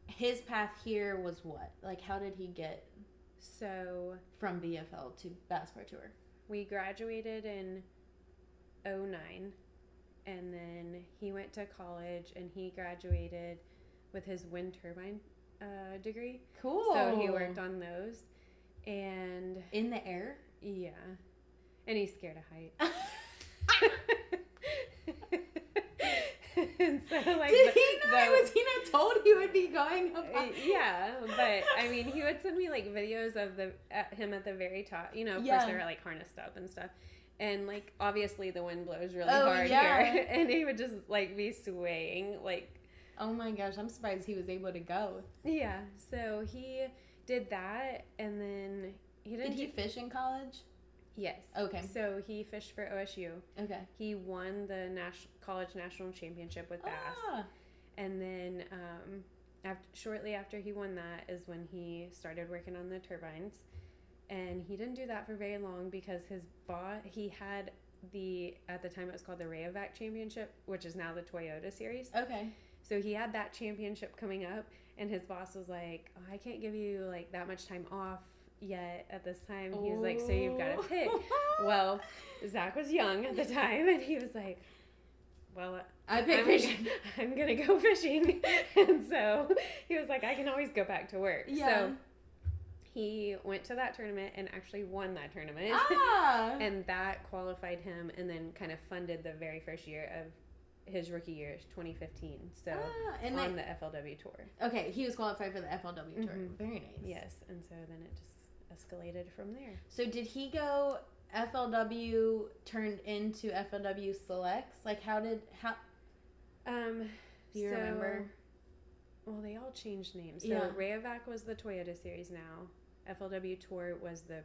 his path here was what? Like, how did he get from BFL to Bass Pro Tour? We graduated in 2009, and then he went to college and he graduated with his wind turbine degree. Cool. So he worked on those. And in the air? Yeah. And he's scared of heights. And so, like, did he know? Was he not told he would be going up? Yeah, but I mean, he would send me like videos of him at the very top. You know, of course they were like harnessed up and stuff. And like obviously the wind blows really hard here, and he would just like be swaying like. Oh my gosh, I'm surprised he was able to go. Yeah, so he did that, and then Did he fish in college? Yes. Okay. So he fished for OSU. Okay. He won the college national championship with bass. And then shortly after he won that is when he started working on the turbines. And he didn't do that for very long because his boss, he had at the time it was called the Rayovac Championship, which is now the Toyota Series. Okay. So he had that championship coming up, and his boss was like, I can't give you like that much time off yet at this time. He was like, so you've got to pick. Well, Zach was young at the time, and he was like, well, I pick fishing. I'm gonna go fishing. And so he was like, I can always go back to work. So he went to that tournament and actually won that tournament. And that qualified him and then kind of funded the very first year of his rookie year, 2015. So on the FLW tour. Okay, he was qualified for the FLW tour. Very nice. Yes, and so then it just escalated from there. So did he go FLW turned into FLW Selects? Like how do you remember? Well, they all changed names. So Rayovac was the Toyota Series now. FLW Tour was the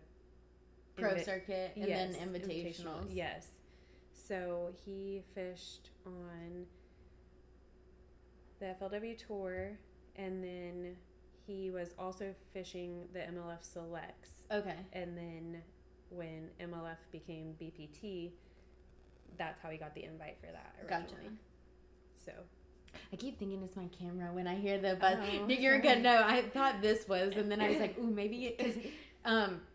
Pro Circuit and then Invitationals. Yes. So he fished on the FLW Tour, and then he was also fishing the MLF Selects. Okay. And then when MLF became BPT, that's how he got the invite for that originally. Gotcha. So I keep thinking it's my camera when I hear the buzz. You're good. No, I thought this was, and then I was like, ooh, maybe because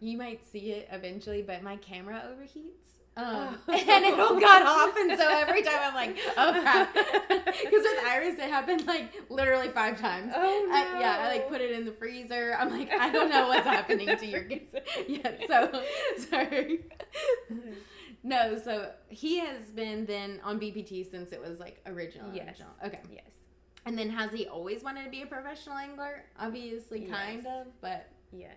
you might see it eventually, but my camera overheats. And it'll cut off, and so every time I'm like, oh crap. Because with Iris, it happened like literally 5 times. Oh no. I like put it in the freezer. I'm like, I don't know what's happening to your kids. Yeah, so sorry. No, so he has been then on BPT since it was like original. Yes. Okay. Yes. And then has he always wanted to be a professional angler? Obviously, kind of, but yes.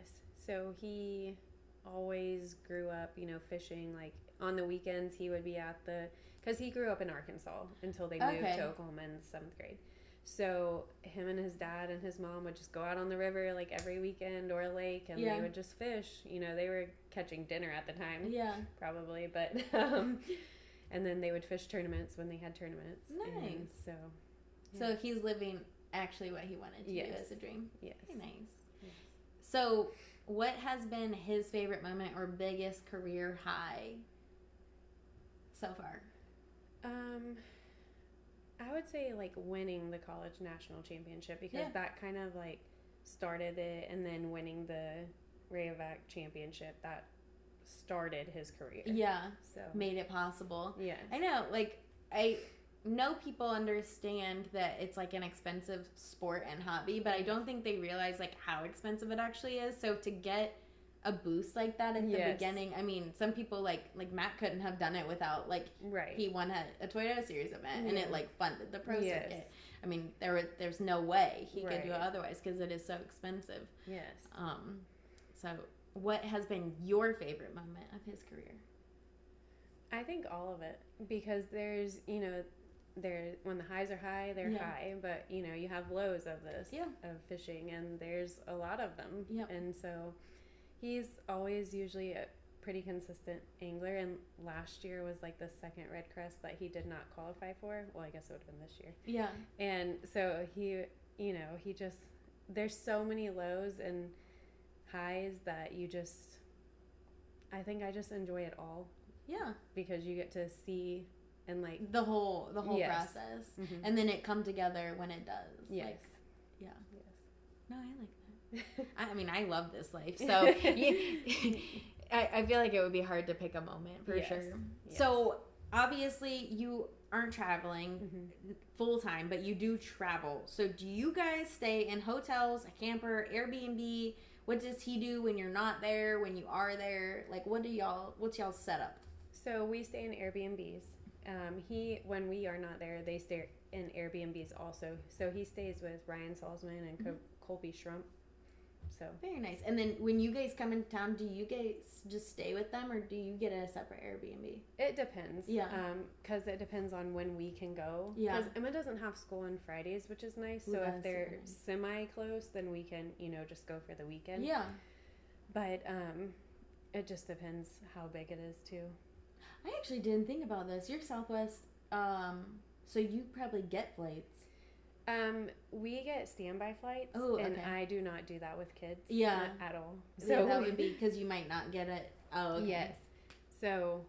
so he always grew up, you know, fishing. Like on the weekends, he would be at because he grew up in Arkansas until they moved to Oklahoma in 7th grade. So him and his dad and his mom would just go out on the river like every weekend or a lake, and they would just fish. You know, they were catching dinner at the time. Yeah. Probably, but and then they would fish tournaments when they had tournaments. Nice. And so. Yeah. So he's living actually what he wanted to do as a dream. Yes. Very nice. Yes. So what has been his favorite moment or biggest career high so far? I would say like winning the college national championship, because that kind of like started it, and then winning the Rayovac championship, that started his career. Yeah. So made it possible. Yes. I know, like I know people understand that it's like an expensive sport and hobby, but I don't think they realize like how expensive it actually is. So to get a boost like that at the beginning, I mean, some people like Matt couldn't have done it without he won a Toyota Series event and it like funded the pro circuit. I mean, there's no way he could do it otherwise because it is so expensive. Yes. So what has been your favorite moment of his career? I think all of it, because there's, you know, when the highs are high, they're high, but you know, you have lows of this of fishing, and there's a lot of them. And so he's always usually a pretty consistent angler, and last year was like the second Red Crest that he did not qualify for. Well, I guess it would have been this year. Yeah. And so he, you know, there's so many lows and highs that I think I just enjoy it all. Yeah. Because you get to see and like the whole process, and then it come together when it does. Yes. Like, yeah. Yes. No, I like that. I mean, I love this life, so I feel like it would be hard to pick a moment for sure. Yes. So obviously you aren't traveling full time, but you do travel. So do you guys stay in hotels, a camper, Airbnb? What does he do when you're not there? When you are there, like what's y'all's setup? So we stay in Airbnbs. When we are not there, they stay in Airbnbs also. So he stays with Ryan Salzman and Colby Schrump. So very nice. And then when you guys come into town, do you guys just stay with them, or do you get a separate Airbnb? It depends. Yeah. Because it depends on when we can go. Yeah. Because Emma doesn't have school on Fridays, which is nice. So if they're semi-close, then we can, you know, just go for the weekend. Yeah. But it just depends how big it is too. I actually didn't think about this. You're Southwest, so you probably get flights. We get standby flights, and I do not do that with kids. At all. So that would be because you might not get it. Oh, okay. Yes. So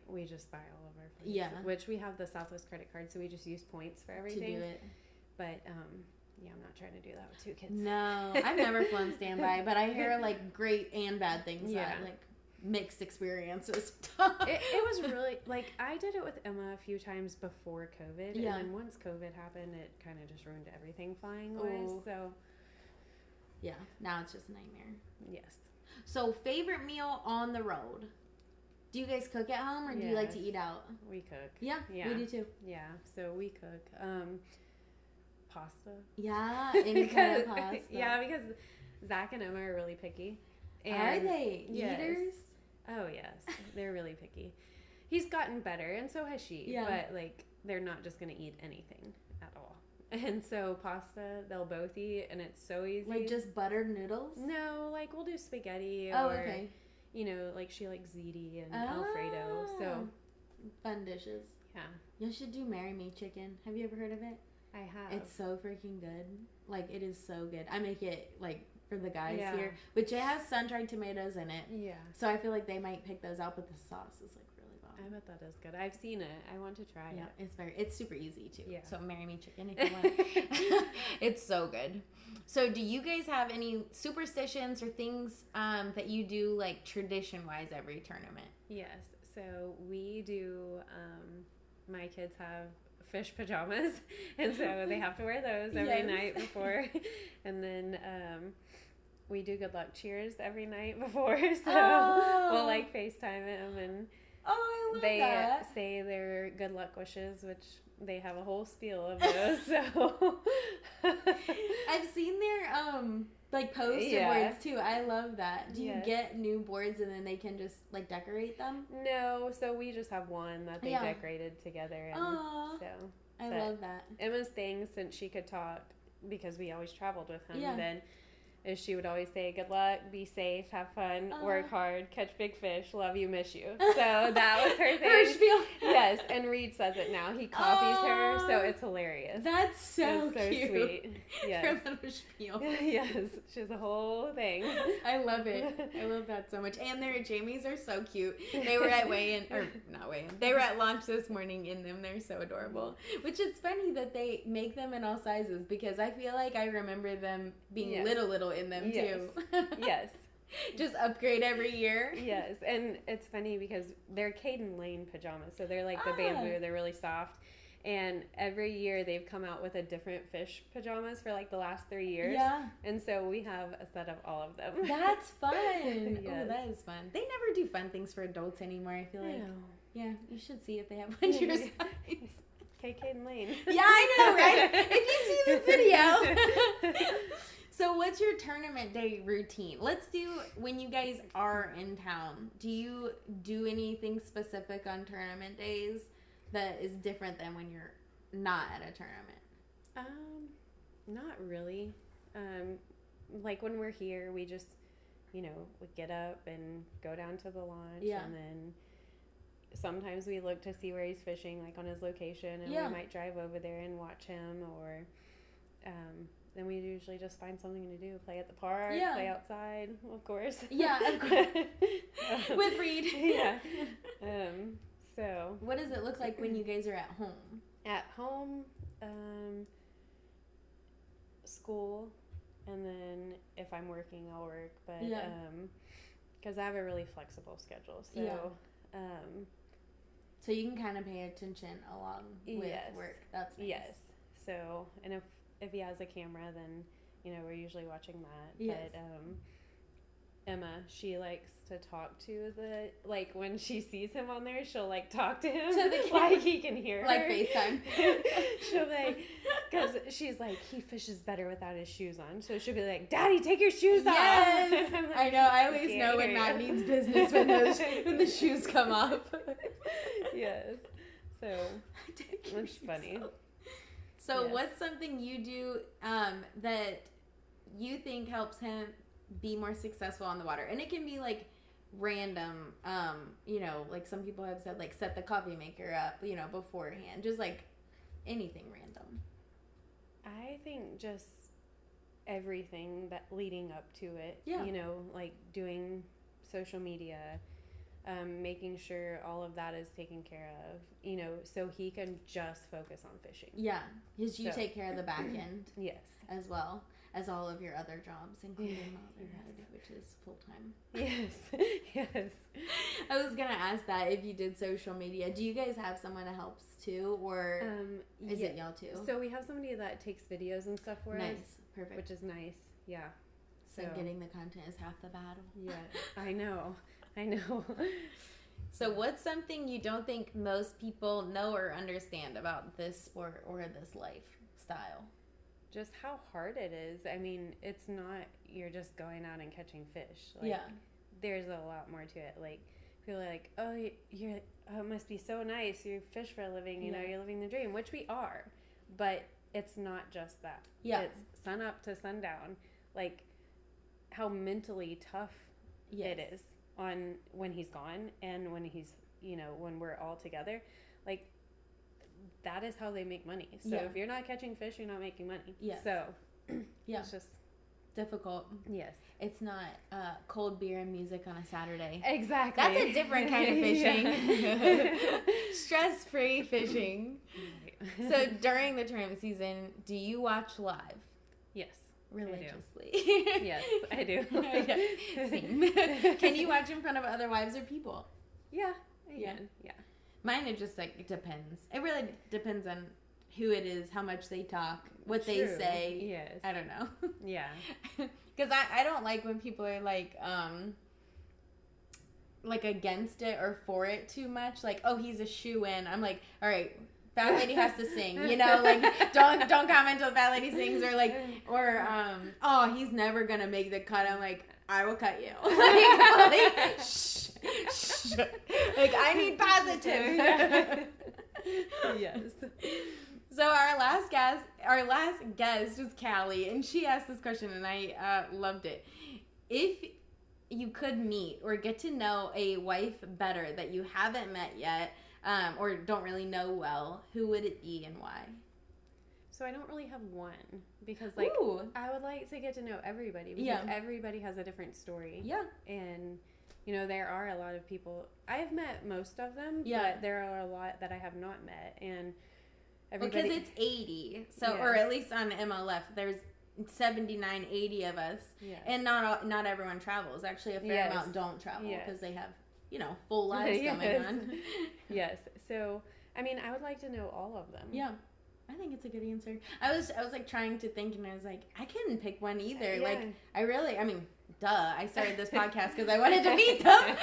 we just buy all of our flights. Yeah. Which we have the Southwest credit card, so we just use points for everything. To do it. But I'm not trying to do that with 2 kids. No, I've never flown standby, but I hear like great and bad things. Yeah. Like mixed experiences. it was really like I did it with Emma a few times before COVID, and then once COVID happened, it kind of just ruined everything flying wise. So yeah, now it's just a nightmare. Yes. So favorite meal on the road? Do you guys cook at home, or do you like to eat out? We cook. Yeah, we do too. Yeah, so we cook pasta. Yeah, any kind of pasta. Yeah, because Zach and Emma are really picky. And are they eaters? Oh, yes. They're really picky. He's gotten better, and so has she. Yeah. But, like, they're not just going to eat anything at all. And so pasta, they'll both eat, and it's so easy. Like, just buttered noodles? No, like, we'll do spaghetti you know, like, she likes ziti and Alfredo. So fun dishes. Yeah. You should do Marry Me chicken. Have you ever heard of it? I have. It's so freaking good. Like, it is so good. I make it, like, for the guys here, which it has sun-dried tomatoes in it. Yeah. So I feel like they might pick those out, but the sauce is like really bomb. I bet that is good. I've seen it. I want to try it. Yeah, it's super easy too. Yeah. So Marry Me chicken if you want. It's so good. So do you guys have any superstitions or things that you do like tradition-wise every tournament? Yes. So we do. My kids have fish pajamas, and so they have to wear those every night before, and then we do good luck cheers every night before, so we'll like FaceTime them, and I love they that. Say their good luck wishes, which they have a whole spiel of those. So I've seen Like poster boards too. I love that. Do you Yes. get new boards and then they can just like decorate them? No, so we just have one that they decorated together. And Aww. so I love that. Emma's thing, since she could talk, because we always traveled with him, then is she would always say, good luck, be safe, have fun, work hard, catch big fish, love you, miss you. So that was her thing. Her spiel. Yes, and Reed says it now. He copies her, so it's hilarious. That's so cute. Sweet. Yes. Her little spiel. Yes, she has a whole thing. I love it. I love that so much. And their Jamies are so cute. They were at weigh-in, or not weigh-in, they were at launch this morning in them. They're so adorable. Which it's funny that they make them in all sizes, because I feel like I remember them being little in them too. Yes. Just upgrade every year. Yes, and it's funny because they're Caden Lane pajamas, so they're like the bamboo, they're really soft. And every year they've come out with a different fish pajamas for like the last 3 years. Yeah. And so we have a set of all of them. That's fun. Yes. Oh, that is fun. They never do fun things for adults anymore, I feel like. Yeah, you should see if they have one your size. Okay, Caden Lane. Yeah, I know, right? If you see the video. So what's your tournament day routine? Let's do when you guys are in town. Do you do anything specific on tournament days that is different than when you're not at a tournament? Not really. Like when we're here, we just, we get up and go down to the launch. Yeah. And then sometimes we look to see where he's fishing, like on his location, and we might drive over there and watch him, or then we usually just find something to do, play at the park, play outside, of course. Yeah, of course. With Reed. Yeah. So what does it look like when you guys are at home? At home, school, and then if I'm working, I'll work. But because I have a really flexible schedule, so so you can kind of pay attention along with work. That's nice. Yes. So, and if he has a camera, then we're usually watching that. Yes. But Emma, she likes to talk to like when she sees him on there, she'll like talk to him to the camera. Like he can hear her. Like FaceTime. She'll be like, because she's like, he fishes better without his shoes on. So she'll be like, Daddy, take your shoes off. Yes. Like, I know. I always know when Matt needs business when the shoes come off. Yes. So it's funny. So what's something you do that you think helps him be more successful on the water? And it can be like random, like some people have said, like set the coffee maker up, beforehand, just like anything random. I think just everything that leading up to it, like doing social media, making sure all of that is taken care of, so he can just focus on fishing. Yeah, because you take care of the back end. Yes. As well as all of your other jobs, including motherhood, which is full-time. Yes, yes. I was going to ask that if you did social media. Do you guys have someone that helps too, or is it y'all too? So we have somebody that takes videos and stuff for us. Nice, perfect. Which is nice, yeah. So getting the content is half the battle. Yeah, I know. So what's something you don't think most people know or understand about this sport or this lifestyle? Just how hard it is. I mean, it's not you're just going out and catching fish. There's a lot more to it. Like, people are like, oh, it must be so nice. You fish for a living, you're living the dream, which we are. But it's not just that. Yeah. It's sun up to sundown. Like, how mentally tough it is on when he's gone and when he's, when we're all together. Like, that is how they make money. So if you're not catching fish, you're not making money. Yes. So it's just difficult. Yes. It's not cold beer and music on a Saturday. Exactly. That's a different kind of fishing. Stress-free fishing. Right. So during the tournament season, do you watch live? Yes. Religiously. Yes, I do. Same. Can you watch in front of other wives or people? Yeah, I can. Yeah. Mine, it just like depends. It really depends on who it is, how much they talk, what they say. Yes. I don't know. Yeah. Because I don't like when people are like against it or for it too much. Like, oh, he's a shoo-in. I'm like, all right, Fat lady has to sing, you know, like don't comment till the fat lady sings, or like, or oh, he's never gonna make the cut. I'm like, I will cut you. like shh, shh. Like I need positive. Yes. So our last guest was Callie, and she asked this question, and I loved it. If you could meet or get to know a wife better that you haven't met yet, or don't really know well, who would it be and why? So I don't really have one, because like Ooh. I would like to get to know everybody, because everybody has a different story. Yeah. And you know, there are a lot of people. I have met most of them, Yeah. but there are a lot that I have not met, and everybody. Because it's 80, so or at least on MLF, there's 79, 80 of us, and not everyone travels. Actually, a fair amount don't travel because they have, you know, full lives going on. Yes. So I mean, I would like to know all of them. Yeah. I think it's a good answer. I was like trying to think, and I was like, I couldn't pick one either. Like I mean, duh. I started this podcast because I wanted to meet them.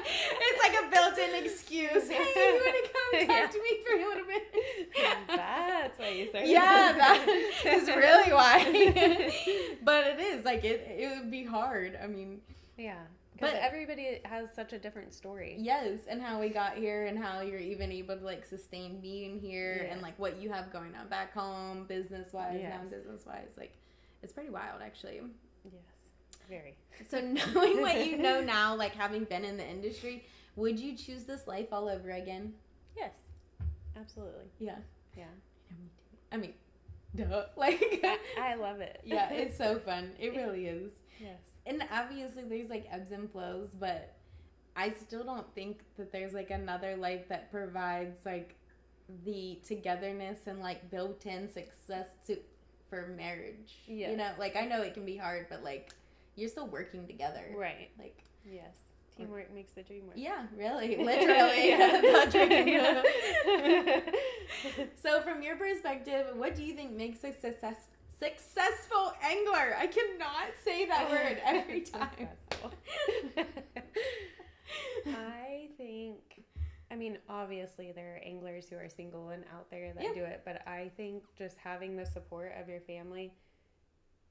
It's like a built-in excuse. Hey, you want to come talk to me for a little bit? That's why you started. Yeah, that is really why. But it is like it would be hard. I mean, yeah. Because everybody has such a different story. Yes, and how we got here, and how you're even able to like sustain being here, and like what you have going on back home, business-wise, non-business-wise. Like, it's pretty wild, actually. Yes, very. So knowing what you know now, like having been in the industry, would you choose this life all over again? Yes, absolutely. Yeah. Yeah. I mean, duh. Like, I love it. Yeah, it's so fun. It really is. Yes. And obviously there's like ebbs and flows, but I still don't think that there's like another life that provides like the togetherness and like built-in success for marriage. Yes. You know, like I know it can be hard, but like you're still working together. Right. Like, yes. Teamwork makes the dream work. Yeah, really. Literally. The dream. So from your perspective, what do you think makes a successful angler? I cannot say that word every time. I mean, obviously there are anglers who are single and out there that do it, but I think just having the support of your family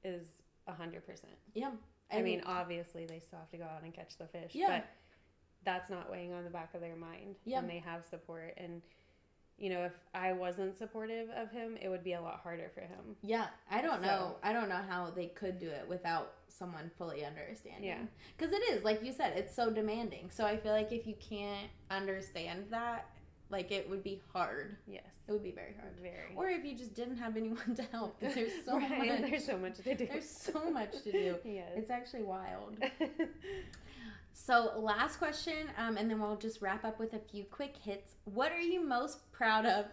is 100%. Yeah. I mean, obviously they still have to go out and catch the fish, but that's not weighing on the back of their mind. Yeah. And they have support. And, you know, if I wasn't supportive of him, it would be a lot harder for him. Yeah. I don't know how they could do it without someone fully understanding. Yeah. Because it is, like you said, it's so demanding. So I feel like if you can't understand that, like, it would be hard. Yes. It would be very hard. Very. Or if you just didn't have anyone to help. Because there's so much. There's so much to do. There's so much to do. Yes. It's actually wild. So last question, and then we'll just wrap up with a few quick hits. What are you most proud of,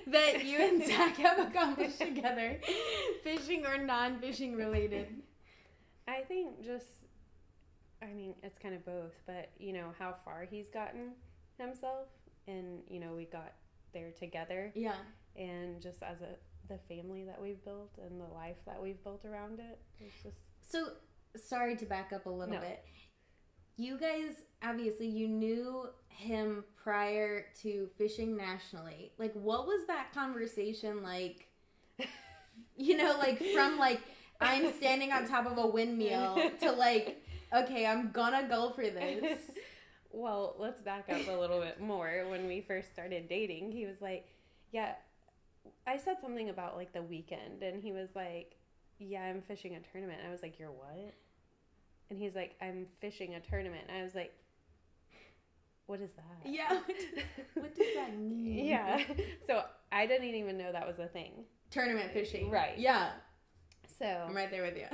that you and Zach have accomplished together, fishing or non-fishing related? I think it's kind of both, but, you know, how far he's gotten himself, and, you know, we got there together. Yeah. And just as the family that we've built and the life that we've built around it. It's just... So, sorry to back up a little bit. You guys, obviously, you knew him prior to fishing nationally. Like, what was that conversation like? You know, like, from, like, I'm standing on top of a windmill to, like, okay, I'm gonna go for this. Well, let's back up a little bit more. When we first started dating, he was like, yeah, I said something about, like, the weekend, and he was like, yeah, I'm fishing a tournament. I was like, you're what? And he's like, I'm fishing a tournament. And I was like, what is that? Yeah. What does that mean? Yeah. So I didn't even know that was a thing. Tournament fishing. Right. Yeah. So I'm right there with you.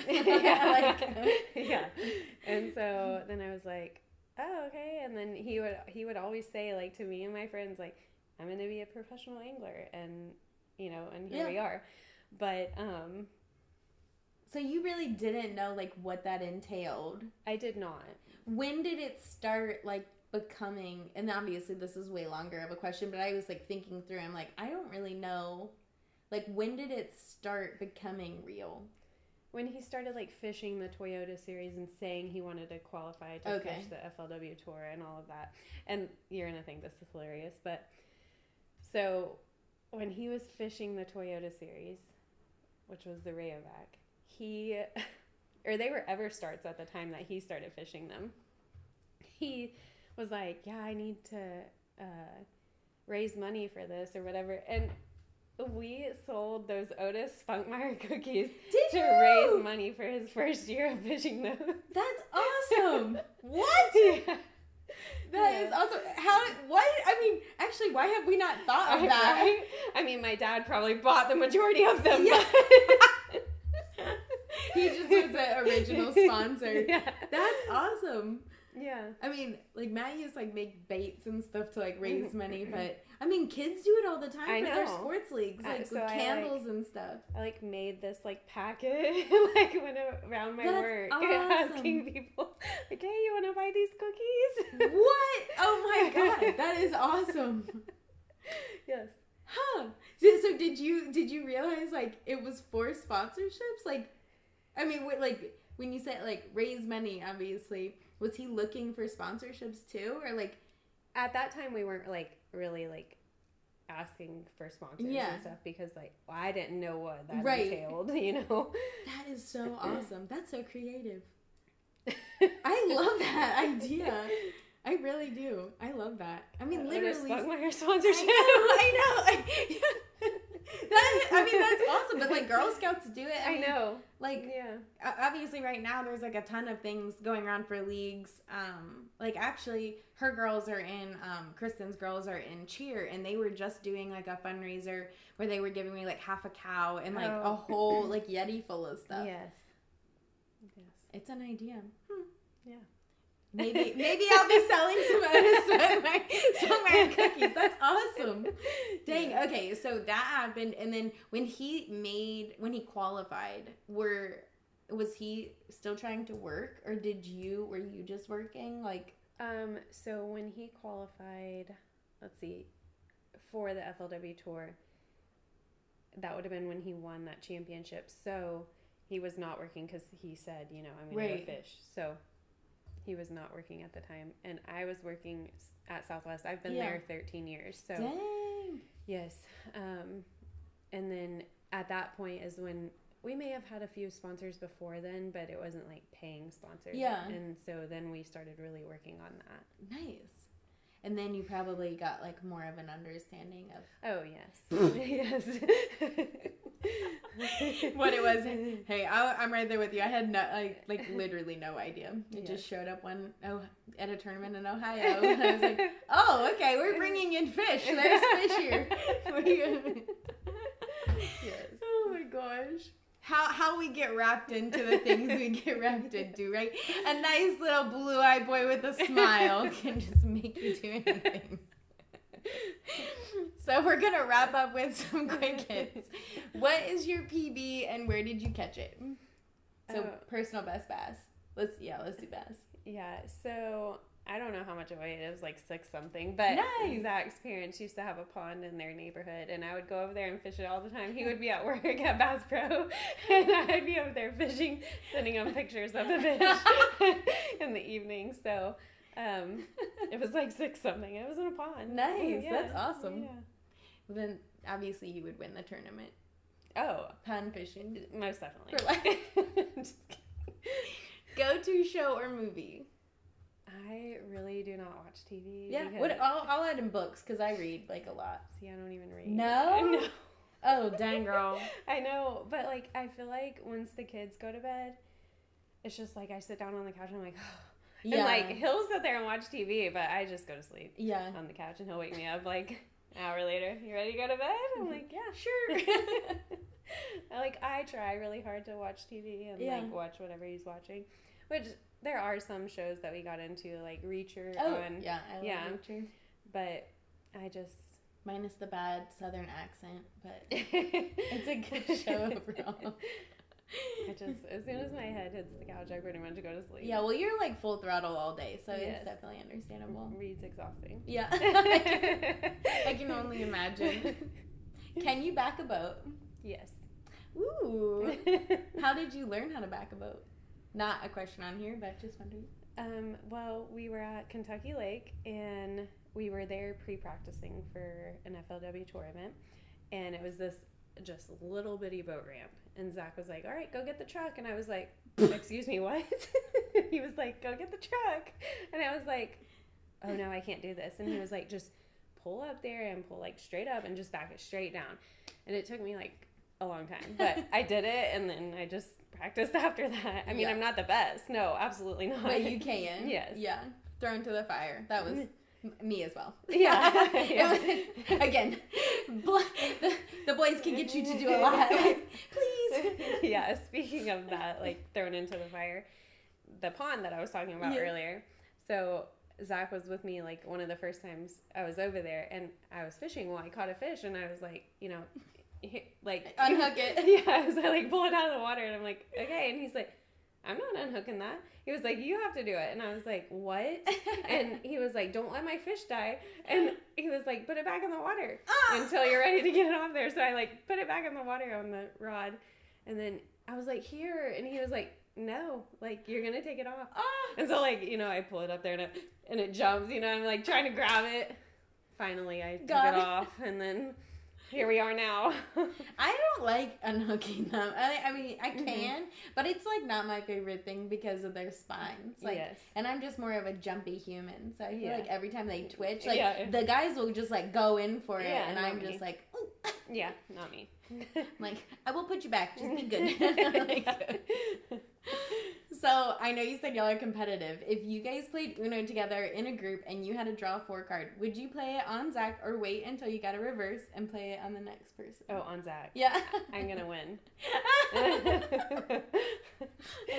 Yeah. And so then I was like, oh, okay. And then he would always say, like, to me and my friends, like, I'm going to be a professional angler. And, you know, and here we are. But, so you really didn't know, like, what that entailed? I did not. When did it start, like, becoming, and obviously this is way longer of a question, but I was, like, thinking through, I'm like, I don't really know, like, when did it start becoming real? When he started, like, fishing the Toyota Series and saying he wanted to qualify to fish the FLW Tour and all of that. And you're going to think this is hilarious, but So when he was fishing the Toyota Series, which was the Rayovac, they were Everstarts at the time that he started fishing them. He was like, yeah, I need to raise money for this or whatever. And we sold those Otis Spunkmeyer cookies raise money for his first year of fishing them. That's awesome. What? Yeah. That is awesome. Actually, why have we not thought of that? Right? I mean, my dad probably bought the majority of them. Yeah. He just was the original sponsor. Yeah. That's awesome. Yeah. I mean, like, Matt used to, like, make baits and stuff to, like, raise money, but, I mean, kids do it all the time for their sports leagues, like, with candles and stuff. I, like, made this, like, packet, like, went around my work asking people, like, hey, you want to buy these cookies? What? Oh, my God. That is awesome. Yes. Huh. So did you realize, like, it was for sponsorships? Like, I mean, like, when you said, like, raise money, obviously, was he looking for sponsorships too? Or, like... At that time, we weren't, like, really, like, asking for sponsors and stuff because, like, I didn't know what that entailed, you know? That is so awesome. That's so creative. I love that idea. I really do. I love that. I mean, literally... Spunkmeyer sponsorship. I know. That's awesome. But, like, Girl Scouts do it. I know. Like, obviously right now there's, like, a ton of things going around for leagues. Like, actually, her girls are in, Kristen's girls are in cheer, and they were just doing, like, a fundraiser where they were giving me, like, half a cow and, like, a whole, like, Yeti full of stuff. Yes. It's an idea. Yeah. Maybe I'll be selling some Spunkmeyer cookies. That's awesome. Dang. Yeah. Okay, so that happened, and then when he qualified, was he still trying to work, or were you just working? Like, so when he qualified, let's see, for the FLW tour, that would have been when he won that championship. So he was not working because he said, you know, I'm going to go fish. So he was not working at the time, and I was working at Southwest. I've been there 13 years. So dang. Yes. And then at that point is when we may have had a few sponsors before then, but it wasn't like paying sponsors. Yeah. And so then we started really working on that. Nice. And then you probably got like more of an understanding of... Oh, yes. Yes. What it was. Hey, I'm right there with you. I had like literally no idea. It just showed up at a tournament in Ohio. And I was like, oh, okay, we're bringing in fish. There's fish here. Yes. Oh my gosh. How we get wrapped into the things we get wrapped into, right? A nice little blue-eyed boy with a smile can just make you do anything. So we're going to wrap up with some quick hits. What is your PB and where did you catch it? So personal best bass. Let's do bass. Yeah, so I don't know how much I weighed. It was like 6 something. But nice. Zach's parents used to have a pond in their neighborhood, and I would go over there and fish it all the time. He would be at work at Bass Pro, and I'd be over there fishing, sending him pictures of the fish in the evening. So it was like 6 something. It was in a pond. Nice. Yeah. That's awesome. Yeah. Well, then obviously you would win the tournament. Oh. Pond fishing. Most definitely. For life. Just kidding. Go-to show or movie? I really do not watch TV. Yeah, I'll add in books because I read like a lot. See, I don't even read. No? Oh, dang, girl. I know, but like I feel like once the kids go to bed, it's just like I sit down on the couch and I'm like, and like he'll sit there and watch TV, but I just go to sleep. Yeah. On the couch, and he'll wake me up like an hour later. You ready to go to bed? I'm like, yeah, sure. I try really hard to watch TV and like watch whatever he's watching, which. There are some shows that we got into, like Reacher. Oh, yeah, I love Reacher. But I just... Minus the bad southern accent, but it's a good show overall. As soon as my head hits the couch, I pretty much go to sleep. Yeah, well, you're like full throttle all day, so it's definitely understandable. Read's exhausting. Yeah. I can only imagine. Can you back a boat? Yes. Ooh. How did you learn how to back a boat? Not a question on here, but just wondering. Well, we were at Kentucky Lake, and we were there pre-practicing for an FLW tour event, and it was this just little bitty boat ramp. And Zach was like, all right, go get the truck. And I was like, excuse me, what? He was like, go get the truck. And I was like, oh no, I can't do this. And he was like, just pull up there and pull like straight up and just back it straight down. And it took me like a long time, but I did it. And then I just practiced after that. I mean, I'm not the best. No, absolutely not. But you can. Yes. Yeah. Thrown to the fire. That was me as well. Yeah. Yeah. Again, the boys can get you to do a lot. Please. Yeah. Speaking of that, like thrown into the fire, the pond that I was talking about earlier. So Zach was with me like one of the first times I was over there, and I was fishing. Well, I caught a fish, and I was like, like unhook it. Yeah. So I like pull it out of the water, and I'm like, okay. And he's like, I'm not unhooking that. He was like, you have to do it. And I was like, what? And he was like, don't let my fish die. And he was like, put it back in the water until you're ready to get it off there. So I like put it back in the water on the rod. And then I was like, here. And he was like, no, like you're going to take it off. And so like, I pull it up there and it jumps, I'm like trying to grab it. Finally, I took it off, and then here we are now. I don't like unhooking them. I mean, I can, but it's like not my favorite thing because of their spines. Like, yes. And I'm just more of a jumpy human, so I feel like every time they twitch, like the guys will just like go in for it, and I'm just like, ooh. Yeah, not me. I'm like, I will put you back. Just be good. So I know you said y'all are competitive. If you guys played Uno together in a group and you had to draw a 4-card, would you play it on Zach or wait until you got a reverse and play it on the next person? Oh, on Zach. Yeah. I'm going to win. I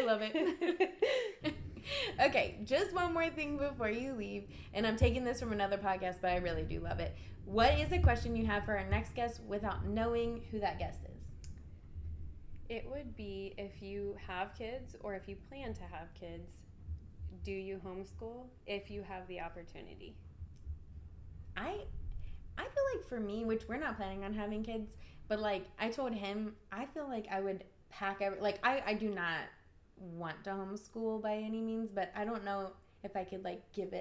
love it. Okay, just one more thing before you leave. And I'm taking this from another podcast, but I really do love it. What is a question you have for our next guest without knowing who that guest is? It would be, if you have kids or if you plan to have kids, do you homeschool if you have the opportunity? I feel like for me, which we're not planning on having kids, but like I told him, I feel like I would pack I do not want to homeschool by any means, but I don't know if I could like give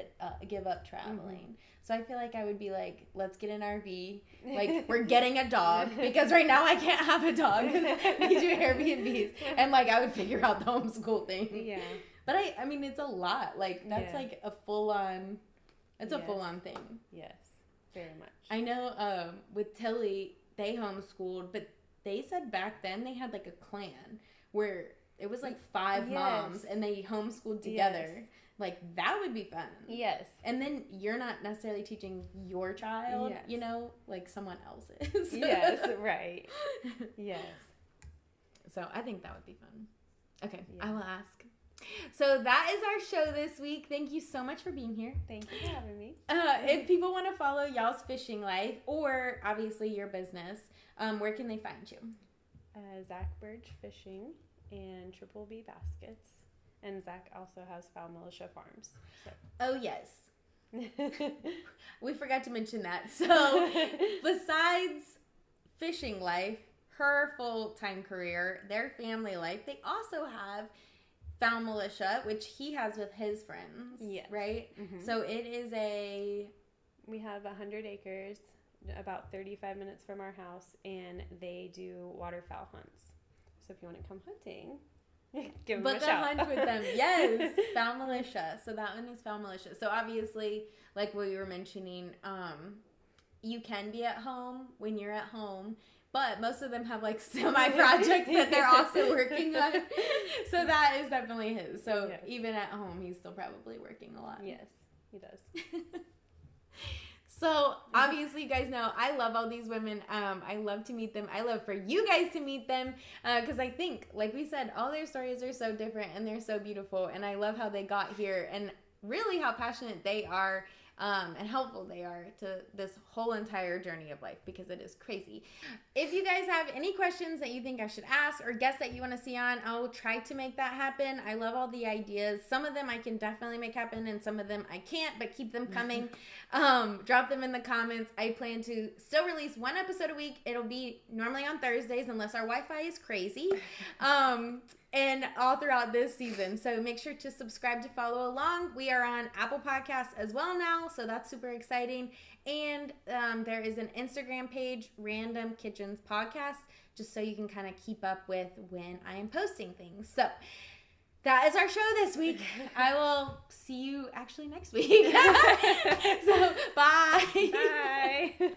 up traveling. Mm-hmm. So I feel like I would be like, let's get an RV. Like we're getting a dog because right now I can't have a dog because we do Airbnbs, and like I would figure out the homeschool thing. Yeah. But I mean it's a lot. Like that's like a full on. It's a full on thing. Yes, very much. I know with Tilly they homeschooled, but they said back then they had like a clan where it was like 5 moms and they homeschooled together. Yes. Like, that would be fun. Yes. And then you're not necessarily teaching your child, like someone else's. Yes, right. Yes. So I think that would be fun. Okay, I will ask. So that is our show this week. Thank you so much for being here. Thank you for having me. If people want to follow y'all's fishing life or obviously your business, where can they find you? Zach Birge Fishing and Triple B Baskets. And Zach also has Foul Militia Farms. So. Oh, yes. We forgot to mention that. So, besides fishing life, her full-time career, their family life, they also have Foul Militia, which he has with his friends. Yes. Right? Mm-hmm. So, it is we have 100 acres, about 35 minutes from our house, and they do waterfowl hunts. So, if you want to come hunting... Give them a shout. Hunt with them. Yes. Foul Militia. So that one is Foul Militia. So obviously, like we were mentioning, you can be at home when you're at home, but most of them have like semi-projects that they're also working on. So that is definitely his. So even at home, he's still probably working a lot. Yes, he does. So, obviously, you guys know, I love all these women. I love to meet them. I love for you guys to meet them because I think, like we said, all their stories are so different and they're so beautiful. And I love how they got here and really how passionate they are and helpful they are to this whole entire journey of life because it is crazy. If you guys have any questions that you think I should ask or guests that you want to see on, I'll try to make that happen. I love all the ideas. Some of them I can definitely make happen and some of them I can't, but keep them coming. Drop them in the comments. I plan to still release 1 episode a week. It'll be normally on Thursdays unless our Wi-Fi is crazy. and all throughout this season. So make sure to subscribe to follow along. We are on Apple Podcasts as well now, so that's super exciting. And there is an Instagram page, Random Kitchens Podcast, just so you can kind of keep up with when I am posting things. So that is our show this week. I will see you actually next week. So bye. Bye.